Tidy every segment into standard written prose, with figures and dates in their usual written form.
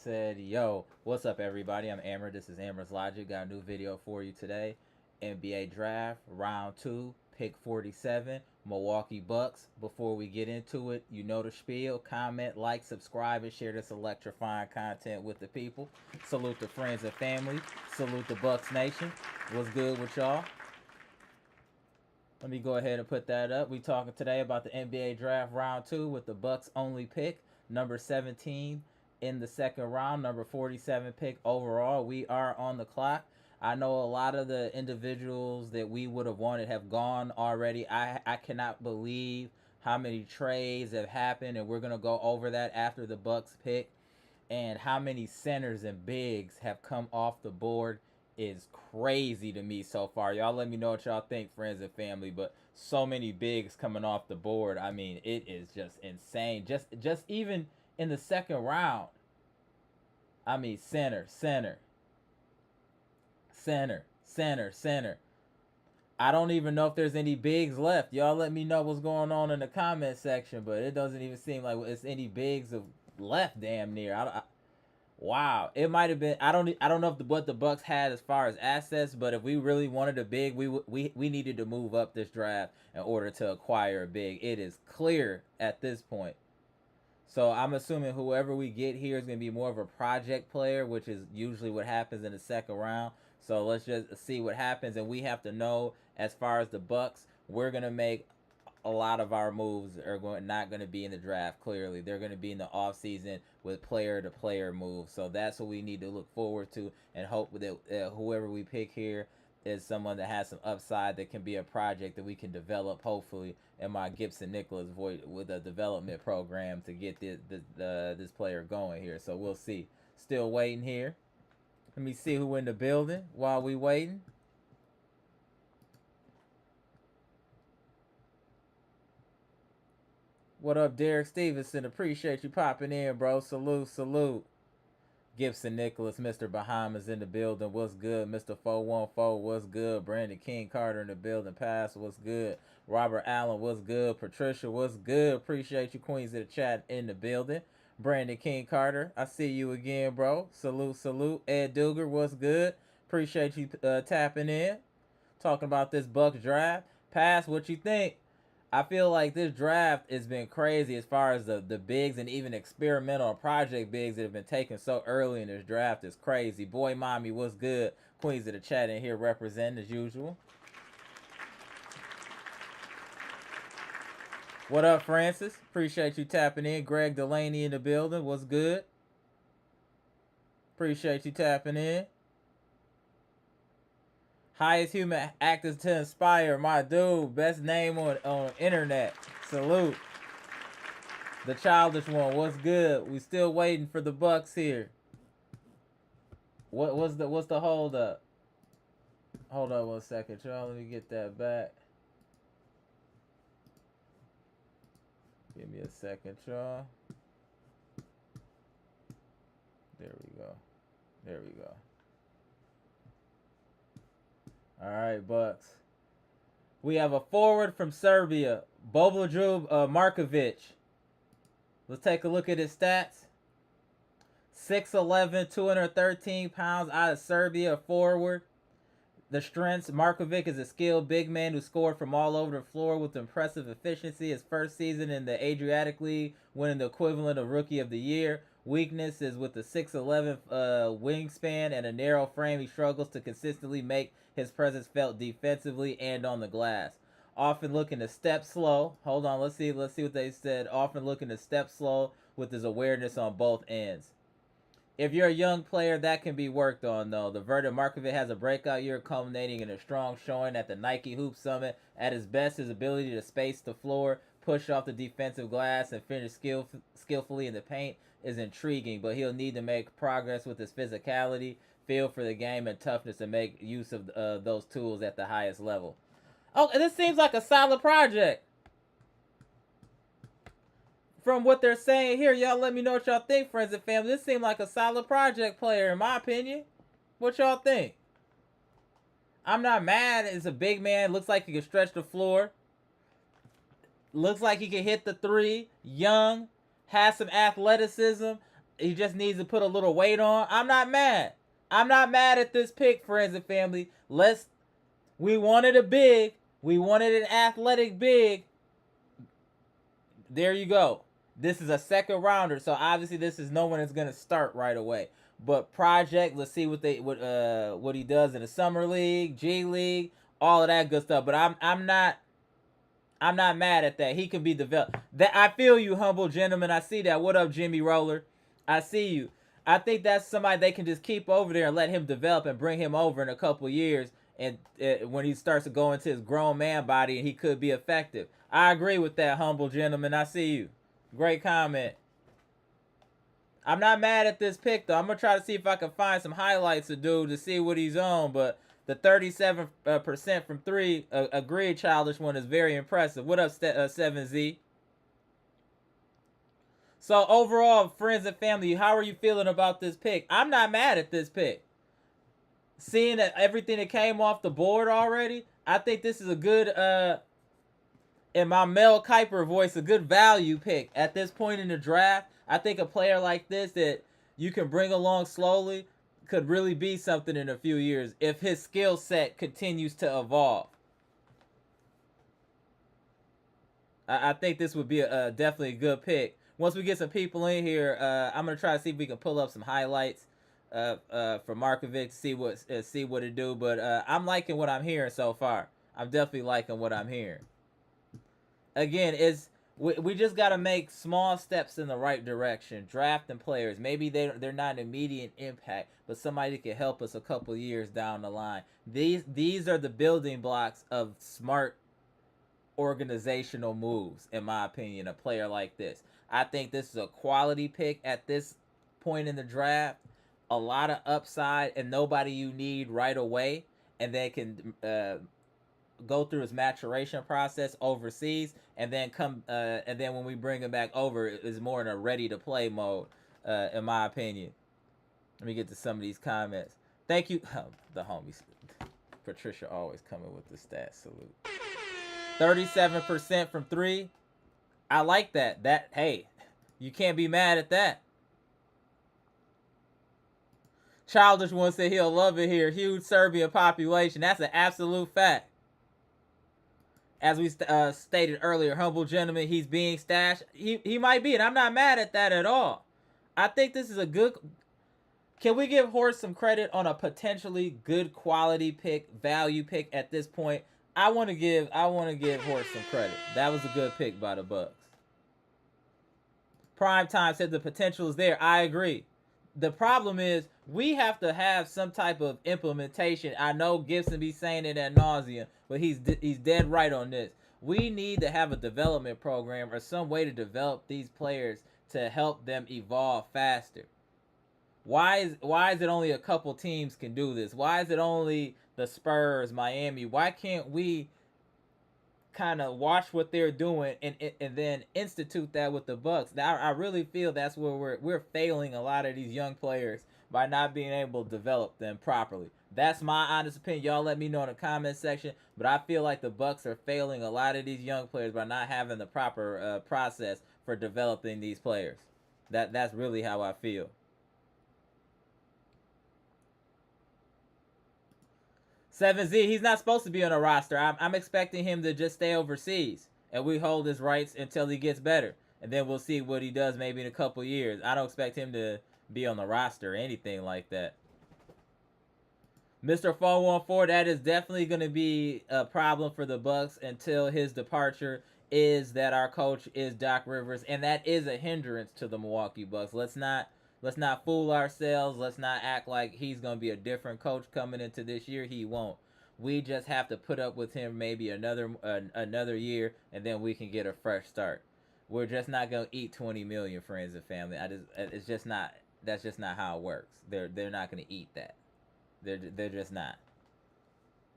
said, yo, what's up, everybody? I'm Amara. This is Amara's Logic. Got a new video for you today. NBA Draft, Round 2, Pick 47, Milwaukee Bucks. Before we get into it, you know the spiel. Comment, like, subscribe, and share this electrifying content with the people. Salute the friends and family. Salute the Bucks Nation. What's good with y'all? Let me go ahead and put that up. We talking today about the NBA Draft Round 2 with the Bucks only pick, number 17 in the second round, number 47 pick overall. We are on the clock. I know a lot of the individuals that we would have wanted have gone already. I cannot believe how many trades have happened, and we're going to go over that after the Bucks pick, and how many centers and bigs have come off the board is crazy to me so far. Y'all let me know what y'all think, friends and family, but so many bigs coming off the board. I mean, it is just insane. Just even in the second round. I mean, center. I don't even know if there's any bigs left. Y'all let me know what's going on in the comment section, but it doesn't even seem like it's any bigs left damn near. Wow, it might have been. I don't know what the Bucks had as far as assets, but if we really wanted a big, we needed to move up this draft in order to acquire a big. It is clear at this point. So I'm assuming whoever we get here is going to be more of a project player, which is usually what happens in the second round. So let's just see what happens, and we have to know as far as the Bucks, we're going to make a lot of our moves are not going to be in the draft. Clearly, they're going to be in the off season with player-to-player moves. So that's what we need to look forward to, and hope that whoever we pick here is someone that has some upside that can be a project that we can develop, hopefully, in my Gibson Nicholas voice with a development program to get this player going here. So we'll see. Still waiting here. Let me see who in the building while we waiting. What up, Derek Stevenson? Appreciate you popping in, bro. Salute. Gibson Nicholas, Mr. Bahamas in the building. What's good? Mr. 414, what's good? Brandon King Carter in the building. Pass, what's good? Robert Allen, what's good? Patricia, what's good? Appreciate you, Queens of the Chat, in the building. Brandon King Carter, I see you again, bro. Salute. Ed Duger, what's good? Appreciate you tapping in. Talking about this Bucks draft. Pass, what you think? I feel like this draft has been crazy as far as the bigs and even experimental project bigs that have been taken so early in this draft is crazy. Boy, mommy, what's good? Queens of the Chat in here representing as usual. What up, Francis? Appreciate you tapping in. Greg Delaney in the building. What's good? Appreciate you tapping in. Highest human actors to inspire, my dude. Best name on internet. Salute. The childish one. What's good? We still waiting for the Bucks here. What's the hold up? Hold on 1 second, y'all. Let me get that back. Give me a second, y'all. There we go. All right, Bucks. We have a forward from Serbia, Bogoljub Markovic. Let's take a look at his stats. 6'11", 213 pounds, out of Serbia, forward. The strengths: Markovic is a skilled big man who scored from all over the floor with impressive efficiency. His first season in the Adriatic League, winning the equivalent of Rookie of the Year. Weakness is with the 6'11" wingspan and a narrow frame. He struggles to consistently make his presence felt defensively and on the glass. Often looking to step slow. Hold on, let's see what they said. Often looking to step slow with his awareness on both ends. If you're a young player, that can be worked on, though. The Verda Markovic has a breakout year culminating in a strong showing at the Nike Hoop Summit. At his best, his ability to space the floor, push off the defensive glass, and finish skillfully in the paint is intriguing, but he'll need to make progress with his physicality, feel for the game, and toughness to make use of those tools at the highest level. Oh, this seems like a solid project. From what they're saying here, y'all let me know what y'all think, friends and family. This seemed like a solid project player, in my opinion. What y'all think? I'm not mad. It's a big man. Looks like he can stretch the floor. Looks like he can hit the three. Young. Has some athleticism. he just needs to put a little weight on. I'm not mad. I'm not mad at this pick, friends and family. We wanted a big. We wanted an athletic big. There you go. This is a second rounder, so obviously this is no one is gonna start right away. But project, let's see what he does in the summer league, G League, all of that good stuff. But I'm not mad at that. He can be developed. That I feel you, humble gentleman. I see that. What up, Jimmy Roller? I see you. I think that's somebody they can just keep over there and let him develop and bring him over in a couple years. And when he starts to go into his grown man body, and he could be effective. I agree with that, humble gentleman. I see you. Great comment. I'm not mad at this pick, though. I'm going to try to see if I can find some highlights of dude to see what he's on. But the 37% from 3, agreed, childish one, is very impressive. What up, 7Z? So, overall, friends and family, how are you feeling about this pick? I'm not mad at this pick. Seeing that everything that came off the board already, I think this is a good, in my Mel Kiper voice, a good value pick at this point in the draft. I think a player like this that you can bring along slowly could really be something in a few years if his skill set continues to evolve. I think this would be definitely a good pick. Once we get some people in here, I'm gonna try to see if we can pull up some highlights for Markovic, see what it do. But I'm liking what I'm hearing so far. I'm definitely liking what I'm hearing. Again, we just got to make small steps in the right direction. Drafting players, maybe they're not an immediate impact, but somebody can help us a couple years down the line. These are the building blocks of smart organizational moves, in my opinion. A player like this, I think this is a quality pick at this point in the draft. A lot of upside and nobody you need right away, and they can go through his maturation process overseas, and then when we bring him back over, is more in a ready to play mode, in my opinion. Let me get to some of these comments. Thank you, the homies. Patricia always coming with the stats. Salute. 37% from 3. I like that. Hey, you can't be mad at that. Childish one said he'll love it here. Huge Serbian population. That's an absolute fact. As we stated earlier, humble gentleman, he's being stashed. He might be, and I'm not mad at that at all. I think this is a good. Can we give Horst some credit on a potentially good quality pick, value pick at this point? I want to give Horst some credit. That was a good pick by the Bucks. Prime Time said the potential is there. I agree. The problem is we have to have some type of implementation. I know Gibson be saying it ad nauseum, but he's dead right on this. We need to have a development program or some way to develop these players to help them evolve faster. Why is it only a couple teams can do this? Why is it only the Spurs, Miami? Why can't we kind of watch what they're doing and then institute that with the Bucks? Now I really feel that's where we're failing a lot of these young players by not being able to develop them properly. That's my honest opinion. Y'all let me know in the comment section, but I feel like the Bucks are failing a lot of these young players by not having the proper process for developing these players. That's really how I feel. 7Z, he's not supposed to be on a roster. I'm expecting him to just stay overseas, and we hold his rights until he gets better, and then we'll see what he does maybe in a couple years. I don't expect him to be on the roster or anything like that. Mr. 414, that is definitely going to be a problem for the Bucks until his departure, is that our coach is Doc Rivers, and that is a hindrance to the Milwaukee Bucks. Let's not fool ourselves. Let's not act like he's going to be a different coach coming into this year. He won't. We just have to put up with him maybe another year, and then we can get a fresh start. We're just not going to eat $20 million, friends and family. It's just not. That's just not how it works. They're not going to eat that. They're just not.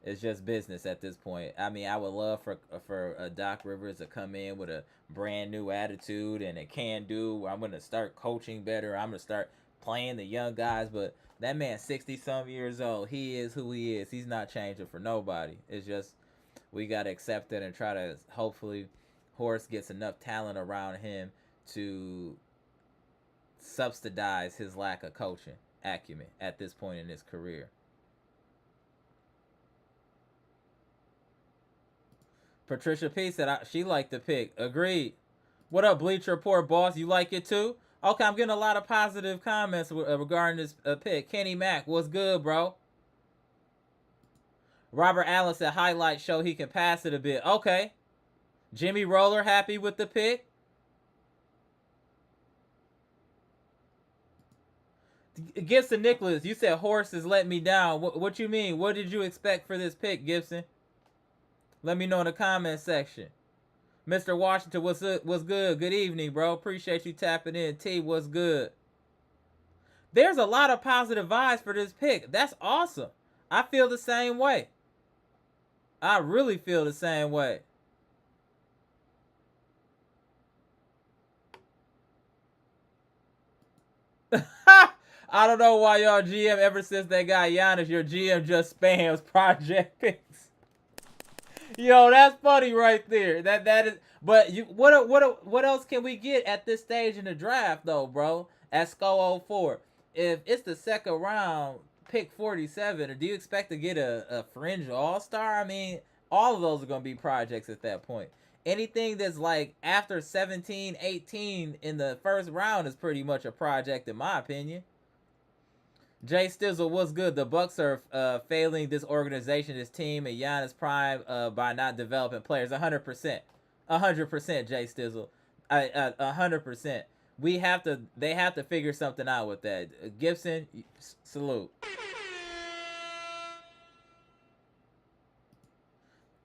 It's just business at this point. I mean, I would love for Doc Rivers to come in with a brand new attitude and a can-do. I'm going to start coaching better. I'm going to start playing the young guys. But that man's 60-some years old. He is who he is. He's not changing for nobody. It's just we got to accept it and try to hopefully Horst gets enough talent around him to subsidize his lack of coaching acumen at this point in his career. Patricia P said she liked the pick. Agreed. What up, Bleacher Report boss? You like it too? Okay, I'm getting a lot of positive comments regarding this pick. Kenny Mack, what's good, bro? Robert Allen said highlights show he can pass it a bit. Okay. Jimmy Roller, happy with the pick. Gibson Nicholas, you said horses let me down. What you mean? What did you expect for this pick, Gibson? Let me know in the comment section. Mr. Washington, what's good? Good evening, bro. Appreciate you tapping in. T, what's good? There's a lot of positive vibes for this pick. That's awesome. I feel the same way. I really feel the same way. I don't know why y'all GM, ever since they got Giannis, your GM just spams project picks. Yo, that's funny right there. That is. But what else can we get at this stage in the draft though, bro? At SCO 04, if it's the second round, pick 47, or do you expect to get a fringe all-star? I mean, all of those are gonna be projects at that point. Anything that's like after 17, 18 in the first round is pretty much a project in my opinion. Jay Stizzle, what's good? The Bucks are failing this organization, this team, and Giannis Prime by not developing players. 100%, 100%. Jay Stizzle, 100%. They have to figure something out with that. Gibson, salute.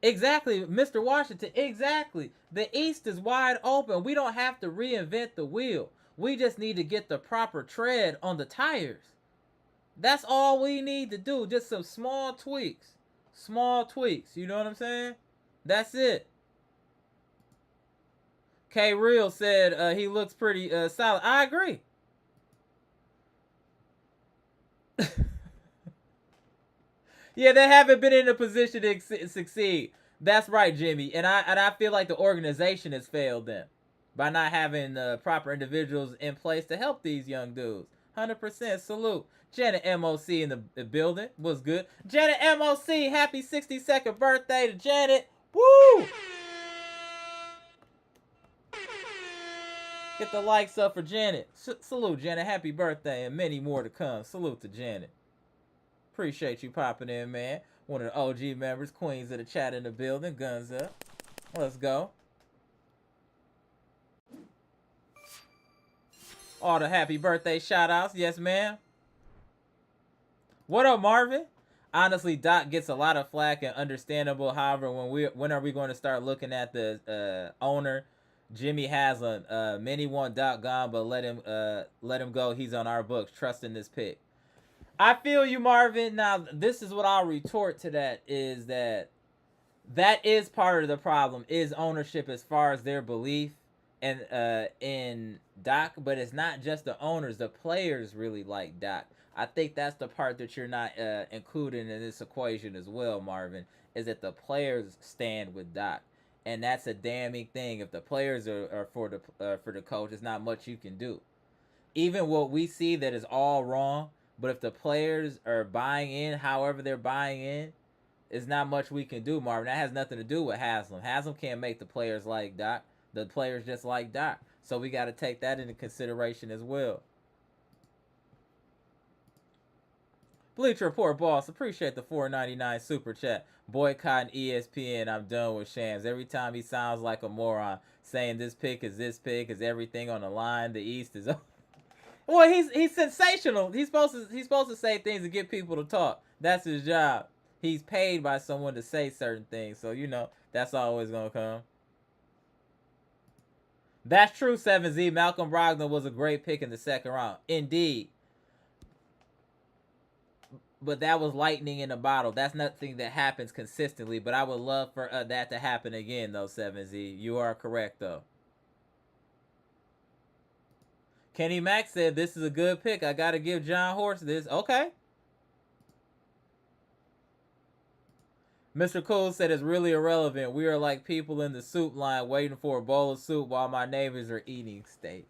Exactly, Mr. Washington. Exactly. The East is wide open. We don't have to reinvent the wheel. We just need to get the proper tread on the tires. That's all we need to do. Just some small tweaks. Small tweaks. You know what I'm saying? That's it. K Real said he looks pretty solid. I agree. Yeah, they haven't been in a position to succeed. That's right, Jimmy. And I feel like the organization has failed them by not having proper individuals in place to help these young dudes. 100% salute. Janet MOC in the building. What's good? Janet MOC, happy 62nd birthday to Janet. Woo! Get the likes up for Janet. Salute, Janet. Happy birthday and many more to come. Salute to Janet. Appreciate you popping in, man. One of the OG members, queens of the chat in the building. Guns up. Let's go. All the happy birthday shout outs. Yes, ma'am. What up, Marvin? Honestly, Doc gets a lot of flack and understandable. However, when are we going to start looking at the owner, Jimmy Haslam? Many want Doc gone, but let him go. He's on our books. Trust in this pick. I feel you, Marvin. Now, this is what I'll retort to that is that is part of the problem is ownership as far as their belief and in Doc, but it's not just the owners. The players really like Doc. I think that's the part that you're not including in this equation as well, Marvin, is that the players stand with Doc. And that's a damning thing. If the players are for the coach, there's not much you can do. Even what we see that is all wrong, but if the players are buying in, however they're buying in, there's not much we can do, Marvin. That has nothing to do with Haslam. Haslam can't make the players like Doc. The players just like Doc. So we got to take that into consideration as well. Bleacher Report boss, appreciate the $4.99 super chat. Boycotting ESPN, I'm done with Shams. Every time he sounds like a moron, saying this pick is everything on the line. The East is. Well, he's sensational. He's supposed to say things to get people to talk. That's his job. He's paid by someone to say certain things, so you know that's always gonna come. That's true, 7Z. Malcolm Brogdon was a great pick in the second round, indeed. But that was lightning in a bottle. That's nothing that happens consistently. But I would love for that to happen again, though, 7Z. You are correct, though. Kenny Mack said, this is a good pick. I got to give John Horst this. Okay. Mr. Cole said it's really irrelevant. We are like people in the soup line waiting for a bowl of soup while my neighbors are eating steaks.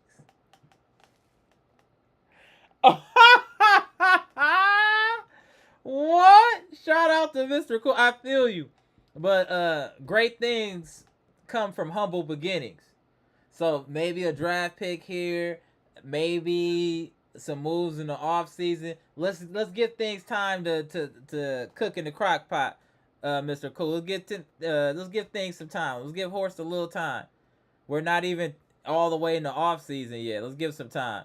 What? Shout out to Mr. Cool. I feel you. But great things come from humble beginnings. So maybe a draft pick here, maybe some moves in the off season. Let's give things time to cook in the crock pot, Mr. Cool. Let's give things some time. Let's give Horst a little time. We're not even all the way in the off season yet. Let's give some time.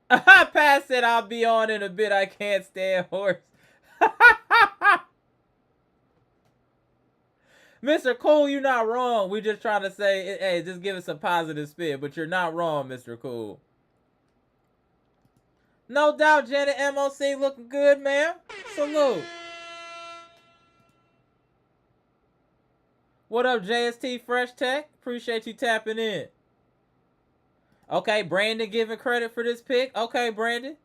Pat said I'll be on in a bit. I can't stand Horst. Mr. Cool, you're not wrong. We just trying to say, hey, just give us a positive spin. But you're not wrong, Mr. Cool. No doubt, Janet MOC looking good, man. Salute. What up, JST Fresh Tech? Appreciate you tapping in. Okay, Brandon giving credit for this pick. Okay, Brandon.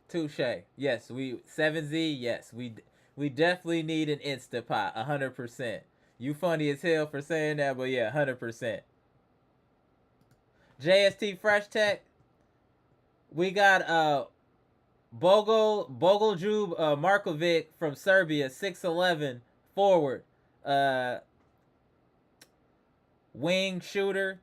Touche. Yes, 7Z. Yes, we definitely need an Instapot. 100%. You funny as hell for saying that, but yeah, 100%. JST Fresh Tech. We got Bogoljub Markovic from Serbia, 6'11", forward, wing shooter,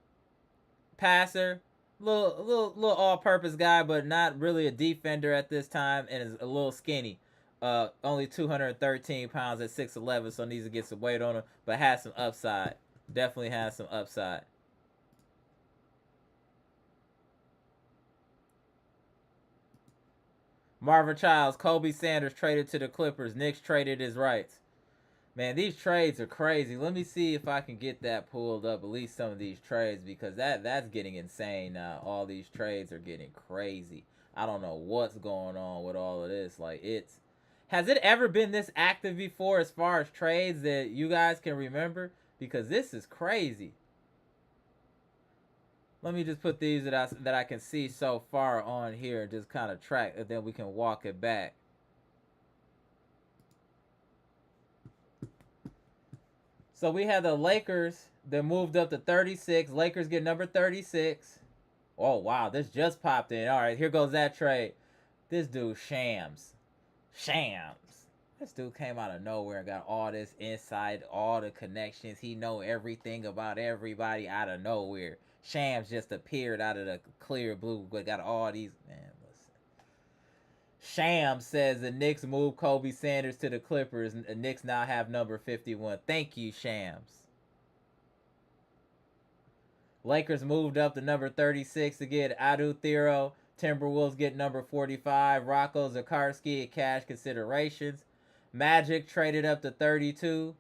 passer. Little all-purpose guy, but not really a defender at this time, and is a little skinny. Only 213 pounds at 6'11", so needs to get some weight on him, but has some upside. Definitely has some upside. Marvin Childs, Kobe Sanders traded to the Clippers. Knicks traded his rights. Man, these trades are crazy. Let me see if I can get that pulled up, at least some of these trades, because that's getting insane now. All these trades are getting crazy. I don't know what's going on with all of this. Like, has it ever been this active before as far as trades that you guys can remember? Because this is crazy. Let me just put these that I can see so far on here and just kind of track, and then we can walk it back. So we had the Lakers that moved up to 36. Lakers get number 36. Oh, wow. This just popped in. All right, here goes that trade. This dude, Shams. This dude came out of nowhere and got all this insight, all the connections. He know everything about everybody out of nowhere. Shams just appeared out of the clear blue, but got all these. Man, listen. Shams says the Knicks moved Kobe Sanders to the Clippers, and the Knicks now have number 51. Thank you, Shams. Lakers moved up to number 36 to get Adu Thero. Timberwolves get number 45. Rocco Zakarski at cash considerations. Magic traded up to 32.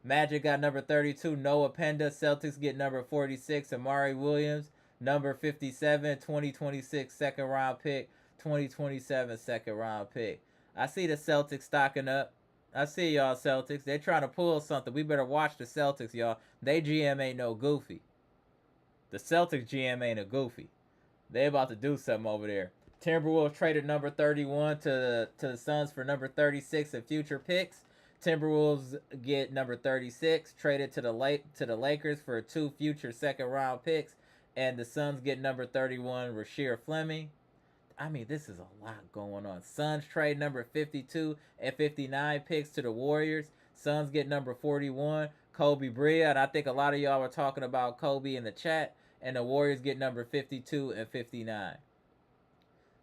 Magic got number 32. Noah Penda. Celtics get number 46. Amari Williams, number 57. 2026 second round pick. 2027 second round pick. I see the Celtics stocking up. I see y'all Celtics. They're trying to pull something. We better watch the Celtics, y'all. They GM ain't no goofy. The Celtics GM ain't a goofy. They about to do something over there. Timberwolves traded number 31 to the Suns for number 36 and future picks. Timberwolves get number 36, traded to the Lakers for 2 future second round picks, and the Suns get number 31, Rasheer Fleming. I mean, this is a lot going on. Suns trade number 52 and 59 picks to the Warriors. Suns get number 41, Kobe Bryant. And I think a lot of y'all were talking about Kobe in the chat. And the Warriors get number 52 and 59.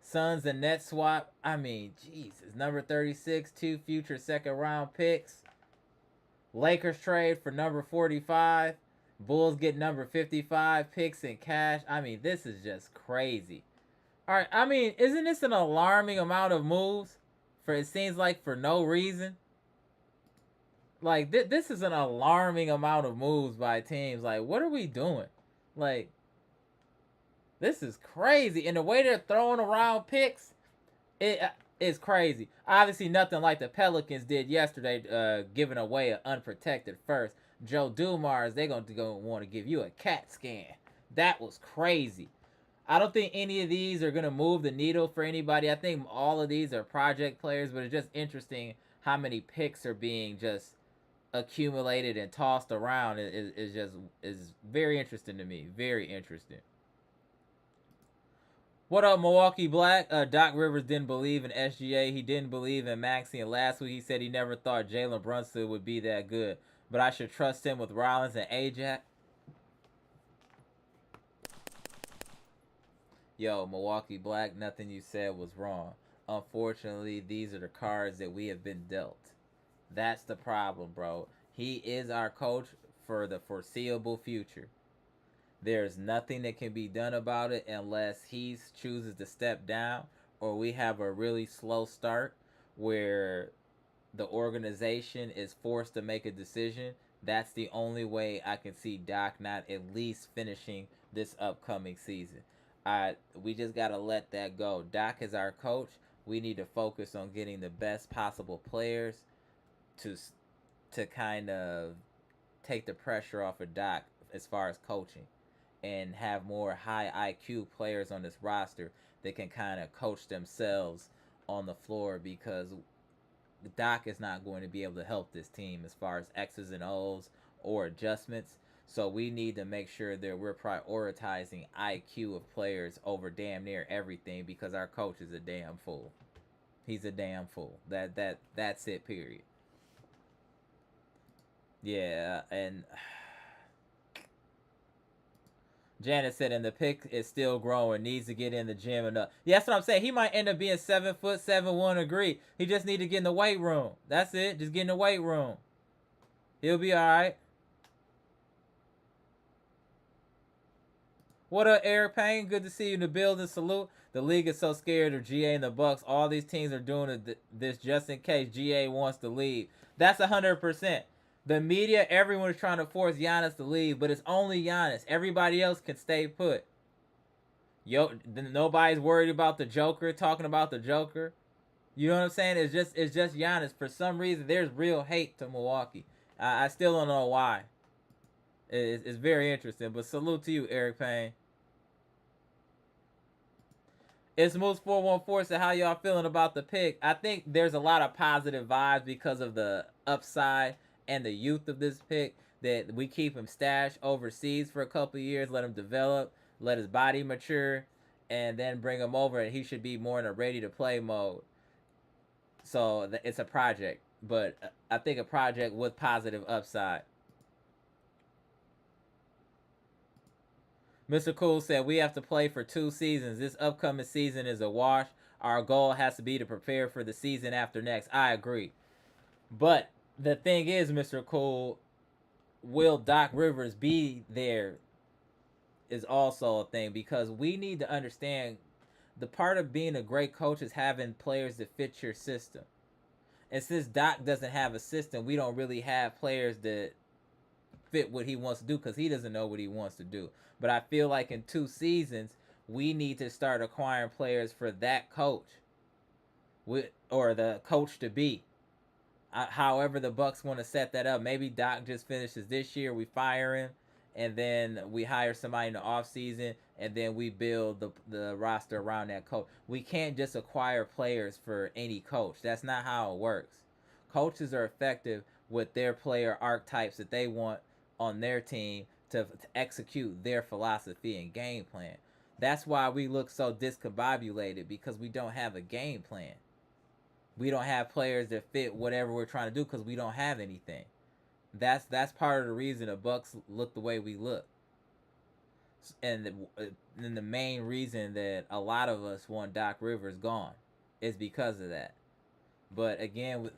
Suns and Nets swap. I mean, Jesus. Number 36, 2 future second round picks. Lakers trade for number 45. Bulls get number 55 picks in cash. I mean, this is just crazy. All right, I mean, isn't this an alarming amount of moves? It seems like for no reason. Like, this is an alarming amount of moves by teams. Like, what are we doing? Like, this is crazy. And the way they're throwing around picks, it is crazy. Obviously, nothing like the Pelicans did yesterday, giving away an unprotected first. Joe Dumars, they're going to want to give you a CAT scan. That was crazy. I don't think any of these are going to move the needle for anybody. I think all of these are project players, but it's just interesting how many picks are being just accumulated and tossed around is very interesting to me. Very interesting. What up, Milwaukee Black? Doc Rivers didn't believe in SGA. He didn't believe in Maxey. And last week he said he never thought Jalen Brunson would be that good. But I should trust him with Rollins and Ajax. Yo, Milwaukee Black, nothing you said was wrong. Unfortunately, these are the cards that we have been dealt. That's the problem, bro. He is our coach for the foreseeable future. There's nothing that can be done about it unless he chooses to step down or we have a really slow start where the organization is forced to make a decision. That's the only way I can see Doc not at least finishing this upcoming season. We just got to let that go. Doc is our coach. We need to focus on getting the best possible players to kind of take the pressure off of Doc as far as coaching, and have more high IQ players on this roster that can kind of coach themselves on the floor, because Doc is not going to be able to help this team as far as X's and O's or adjustments. So we need to make sure that we're prioritizing IQ of players over damn near everything, because our coach is a damn fool. He's a damn fool. That's it, period. Yeah, and Janet said, and the pick is still growing. Needs to get in the gym enough. Yeah, that's what I'm saying. He might end up being 7 foot 7'1". Agree. He just need to get in the weight room. That's it. Just get in the weight room. He'll be all right. What up, Eric Payne? Good to see you in the building. Salute. The league is so scared of GA and the Bucks. All these teams are doing this just in case GA wants to leave. That's 100%. The media, everyone is trying to force Giannis to leave, but it's only Giannis. Everybody else can stay put. Yo, nobody's worried about the Joker, talking about the Joker. You know what I'm saying? It's just Giannis. For some reason, there's real hate to Milwaukee. I still don't know why. It's very interesting. But salute to you, Eric Payne. It's Moose 414 said, how y'all feeling about the pick? I think there's a lot of positive vibes because of the upside and the youth of this pick, that we keep him stashed overseas for a couple of years, let him develop, let his body mature, and then bring him over, and he should be more in a ready-to-play mode. So it's a project, but I think a project with positive upside. Mr. Cool said, we have to play for 2 seasons. This upcoming season is a wash. Our goal has to be to prepare for the season after next. I agree. But the thing is, Mr. Cool, will Doc Rivers be there is also a thing, because we need to understand the part of being a great coach is having players that fit your system. And since Doc doesn't have a system, we don't really have players that fit what he wants to do, because he doesn't know what he wants to do. But I feel like in 2 seasons, we need to start acquiring players for that coach, or the coach to be. However the Bucks want to set that up. Maybe Doc just finishes this year, we fire him, and then we hire somebody in the offseason, and then we build the roster around that coach. We can't just acquire players for any coach. That's not how it works. Coaches are effective with their player archetypes that they want on their team to execute their philosophy and game plan. That's why we look so discombobulated, because we don't have a game plan. We don't have players that fit whatever we're trying to do, because we don't have anything. That's part of the reason the Bucks look the way we look, and the main reason that a lot of us want Doc Rivers gone is because of that. But again,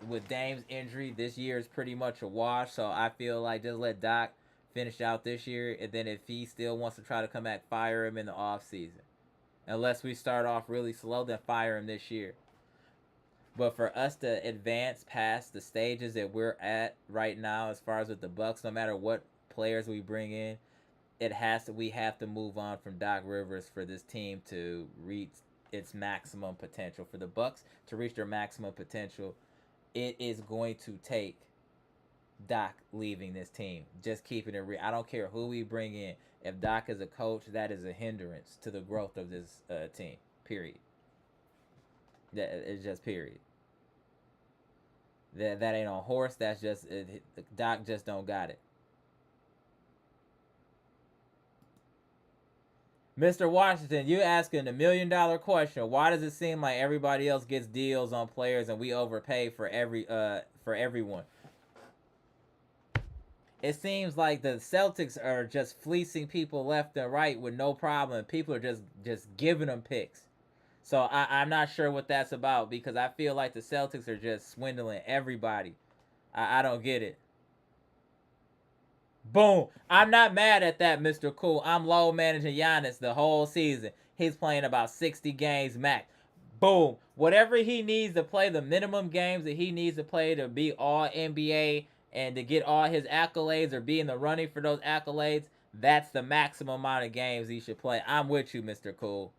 with Dame's injury, this year is pretty much a wash. So I feel like just let Doc finish out this year, and then if he still wants to try to come back, fire him in the offseason. Unless we start off really slow, then fire him this year. But for us to advance past the stages that we're at right now, as far as with the Bucks, no matter what players we bring in, we have to move on from Doc Rivers for this team to reach its maximum potential. For the Bucks to reach their maximum potential, it is going to take Doc leaving this team. Just keeping it real. I don't care who we bring in. If Doc is a coach, that is a hindrance to the growth of this team. Period. It's just period. That ain't on horse. That's just Doc just don't got it. Mr. Washington, you asking $1 million question. Why does it seem like everybody else gets deals on players and we overpay for everyone? It seems like the Celtics are just fleecing people left and right with no problem. People are just giving them picks. So I'm not sure what that's about because I feel like the Celtics are just swindling everybody. I don't get it. Boom. I'm not mad at that, Mr. Cool. I'm low managing Giannis the whole season. He's playing about 60 games max. Boom. Whatever he needs to play, the minimum games that he needs to play to be all NBA and to get all his accolades or be in the running for those accolades, that's the maximum amount of games he should play. I'm with you, Mr. Cool.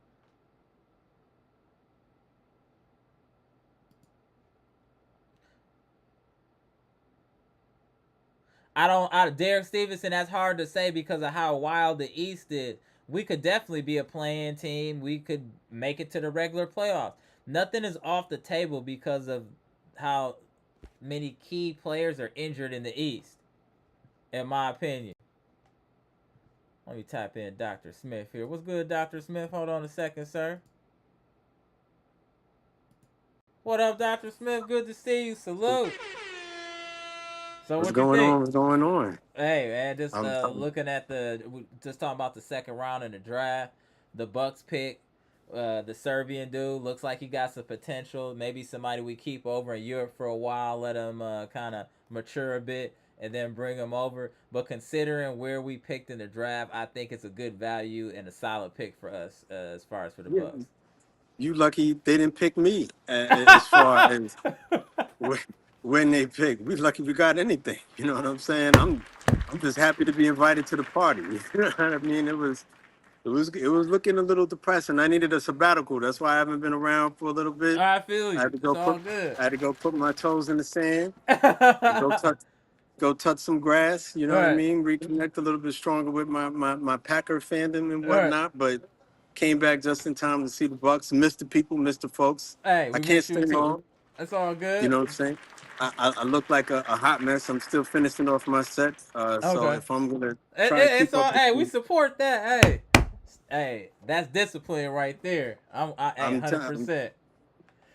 Derek Stevenson, that's hard to say because of how wild the East is. We could definitely be a playing team. We could make it to the regular playoffs. Nothing is off the table because of how many key players are injured in the East, in my opinion. Let me type in Dr. Smith here. What's good, Dr. Smith? Hold on a second, sir. What up, Dr. Smith? Good to see you. Salute. So What's what you going think? on? What's going on? Hey man, just I'm looking at just talking about the second round in the draft, the Bucks pick, the Serbian dude looks like he got some potential. Maybe somebody we keep over in Europe for a while, let him kind of mature a bit, and then bring him over. But considering where we picked in the draft, I think it's a good value and a solid pick for us as far as for the yeah, Bucks. you lucky they didn't pick me as far as wh- when they picked. We lucky we got anything. You know what I'm saying? I'm just happy to be invited to the party. You know what I mean? It was looking a little depressing. I needed a sabbatical. That's why I haven't been around for a little bit. I feel I you. had to It's go all put good. I had to go put my toes in the sand and All go touch some grass, you know what I right. mean? Reconnect a little bit stronger with my Packer fandom and All right. whatnot, but came back just in time to see the Bucks. Missed the people, missed the folks. Hey, I we can't miss you stay too. long, That's all you good. know what I'm saying? I look like a hot mess. I'm still finishing off my set. So Okay. if I'm gonna try to It's keep all. up with Hey, we you, support that. Hey, that's discipline right there. Hey, I'm, t- 100%.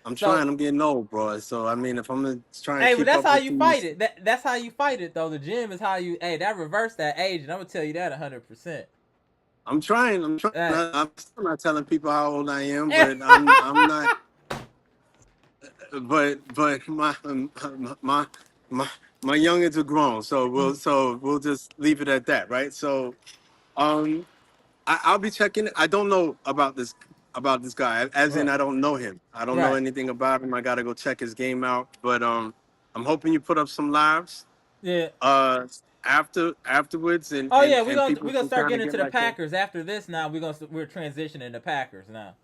I'm So, trying. I'm getting old, bro. So I mean, if I'm gonna try and hey, but keep that's up how with you fight these, it. That's how you fight it though. The gym is how you. Hey, that reverse that age, and I'm gonna tell you that 100%. I'm trying. I'm trying. Hey. I'm still not telling people how old I am, but I'm not. But my my my youngins are grown, so we'll just leave it at that, right? So um, I'll be checking. I don't know about this guy, as in Right. I don't know him. I don't know Right. anything about him. I gotta go check his game out. But I'm hoping you put up some lives Yeah. uh afterwards, and Oh and yeah, and people we gonna can start kind of getting into get the like that. Packers after this. Now we're transitioning to Packers now.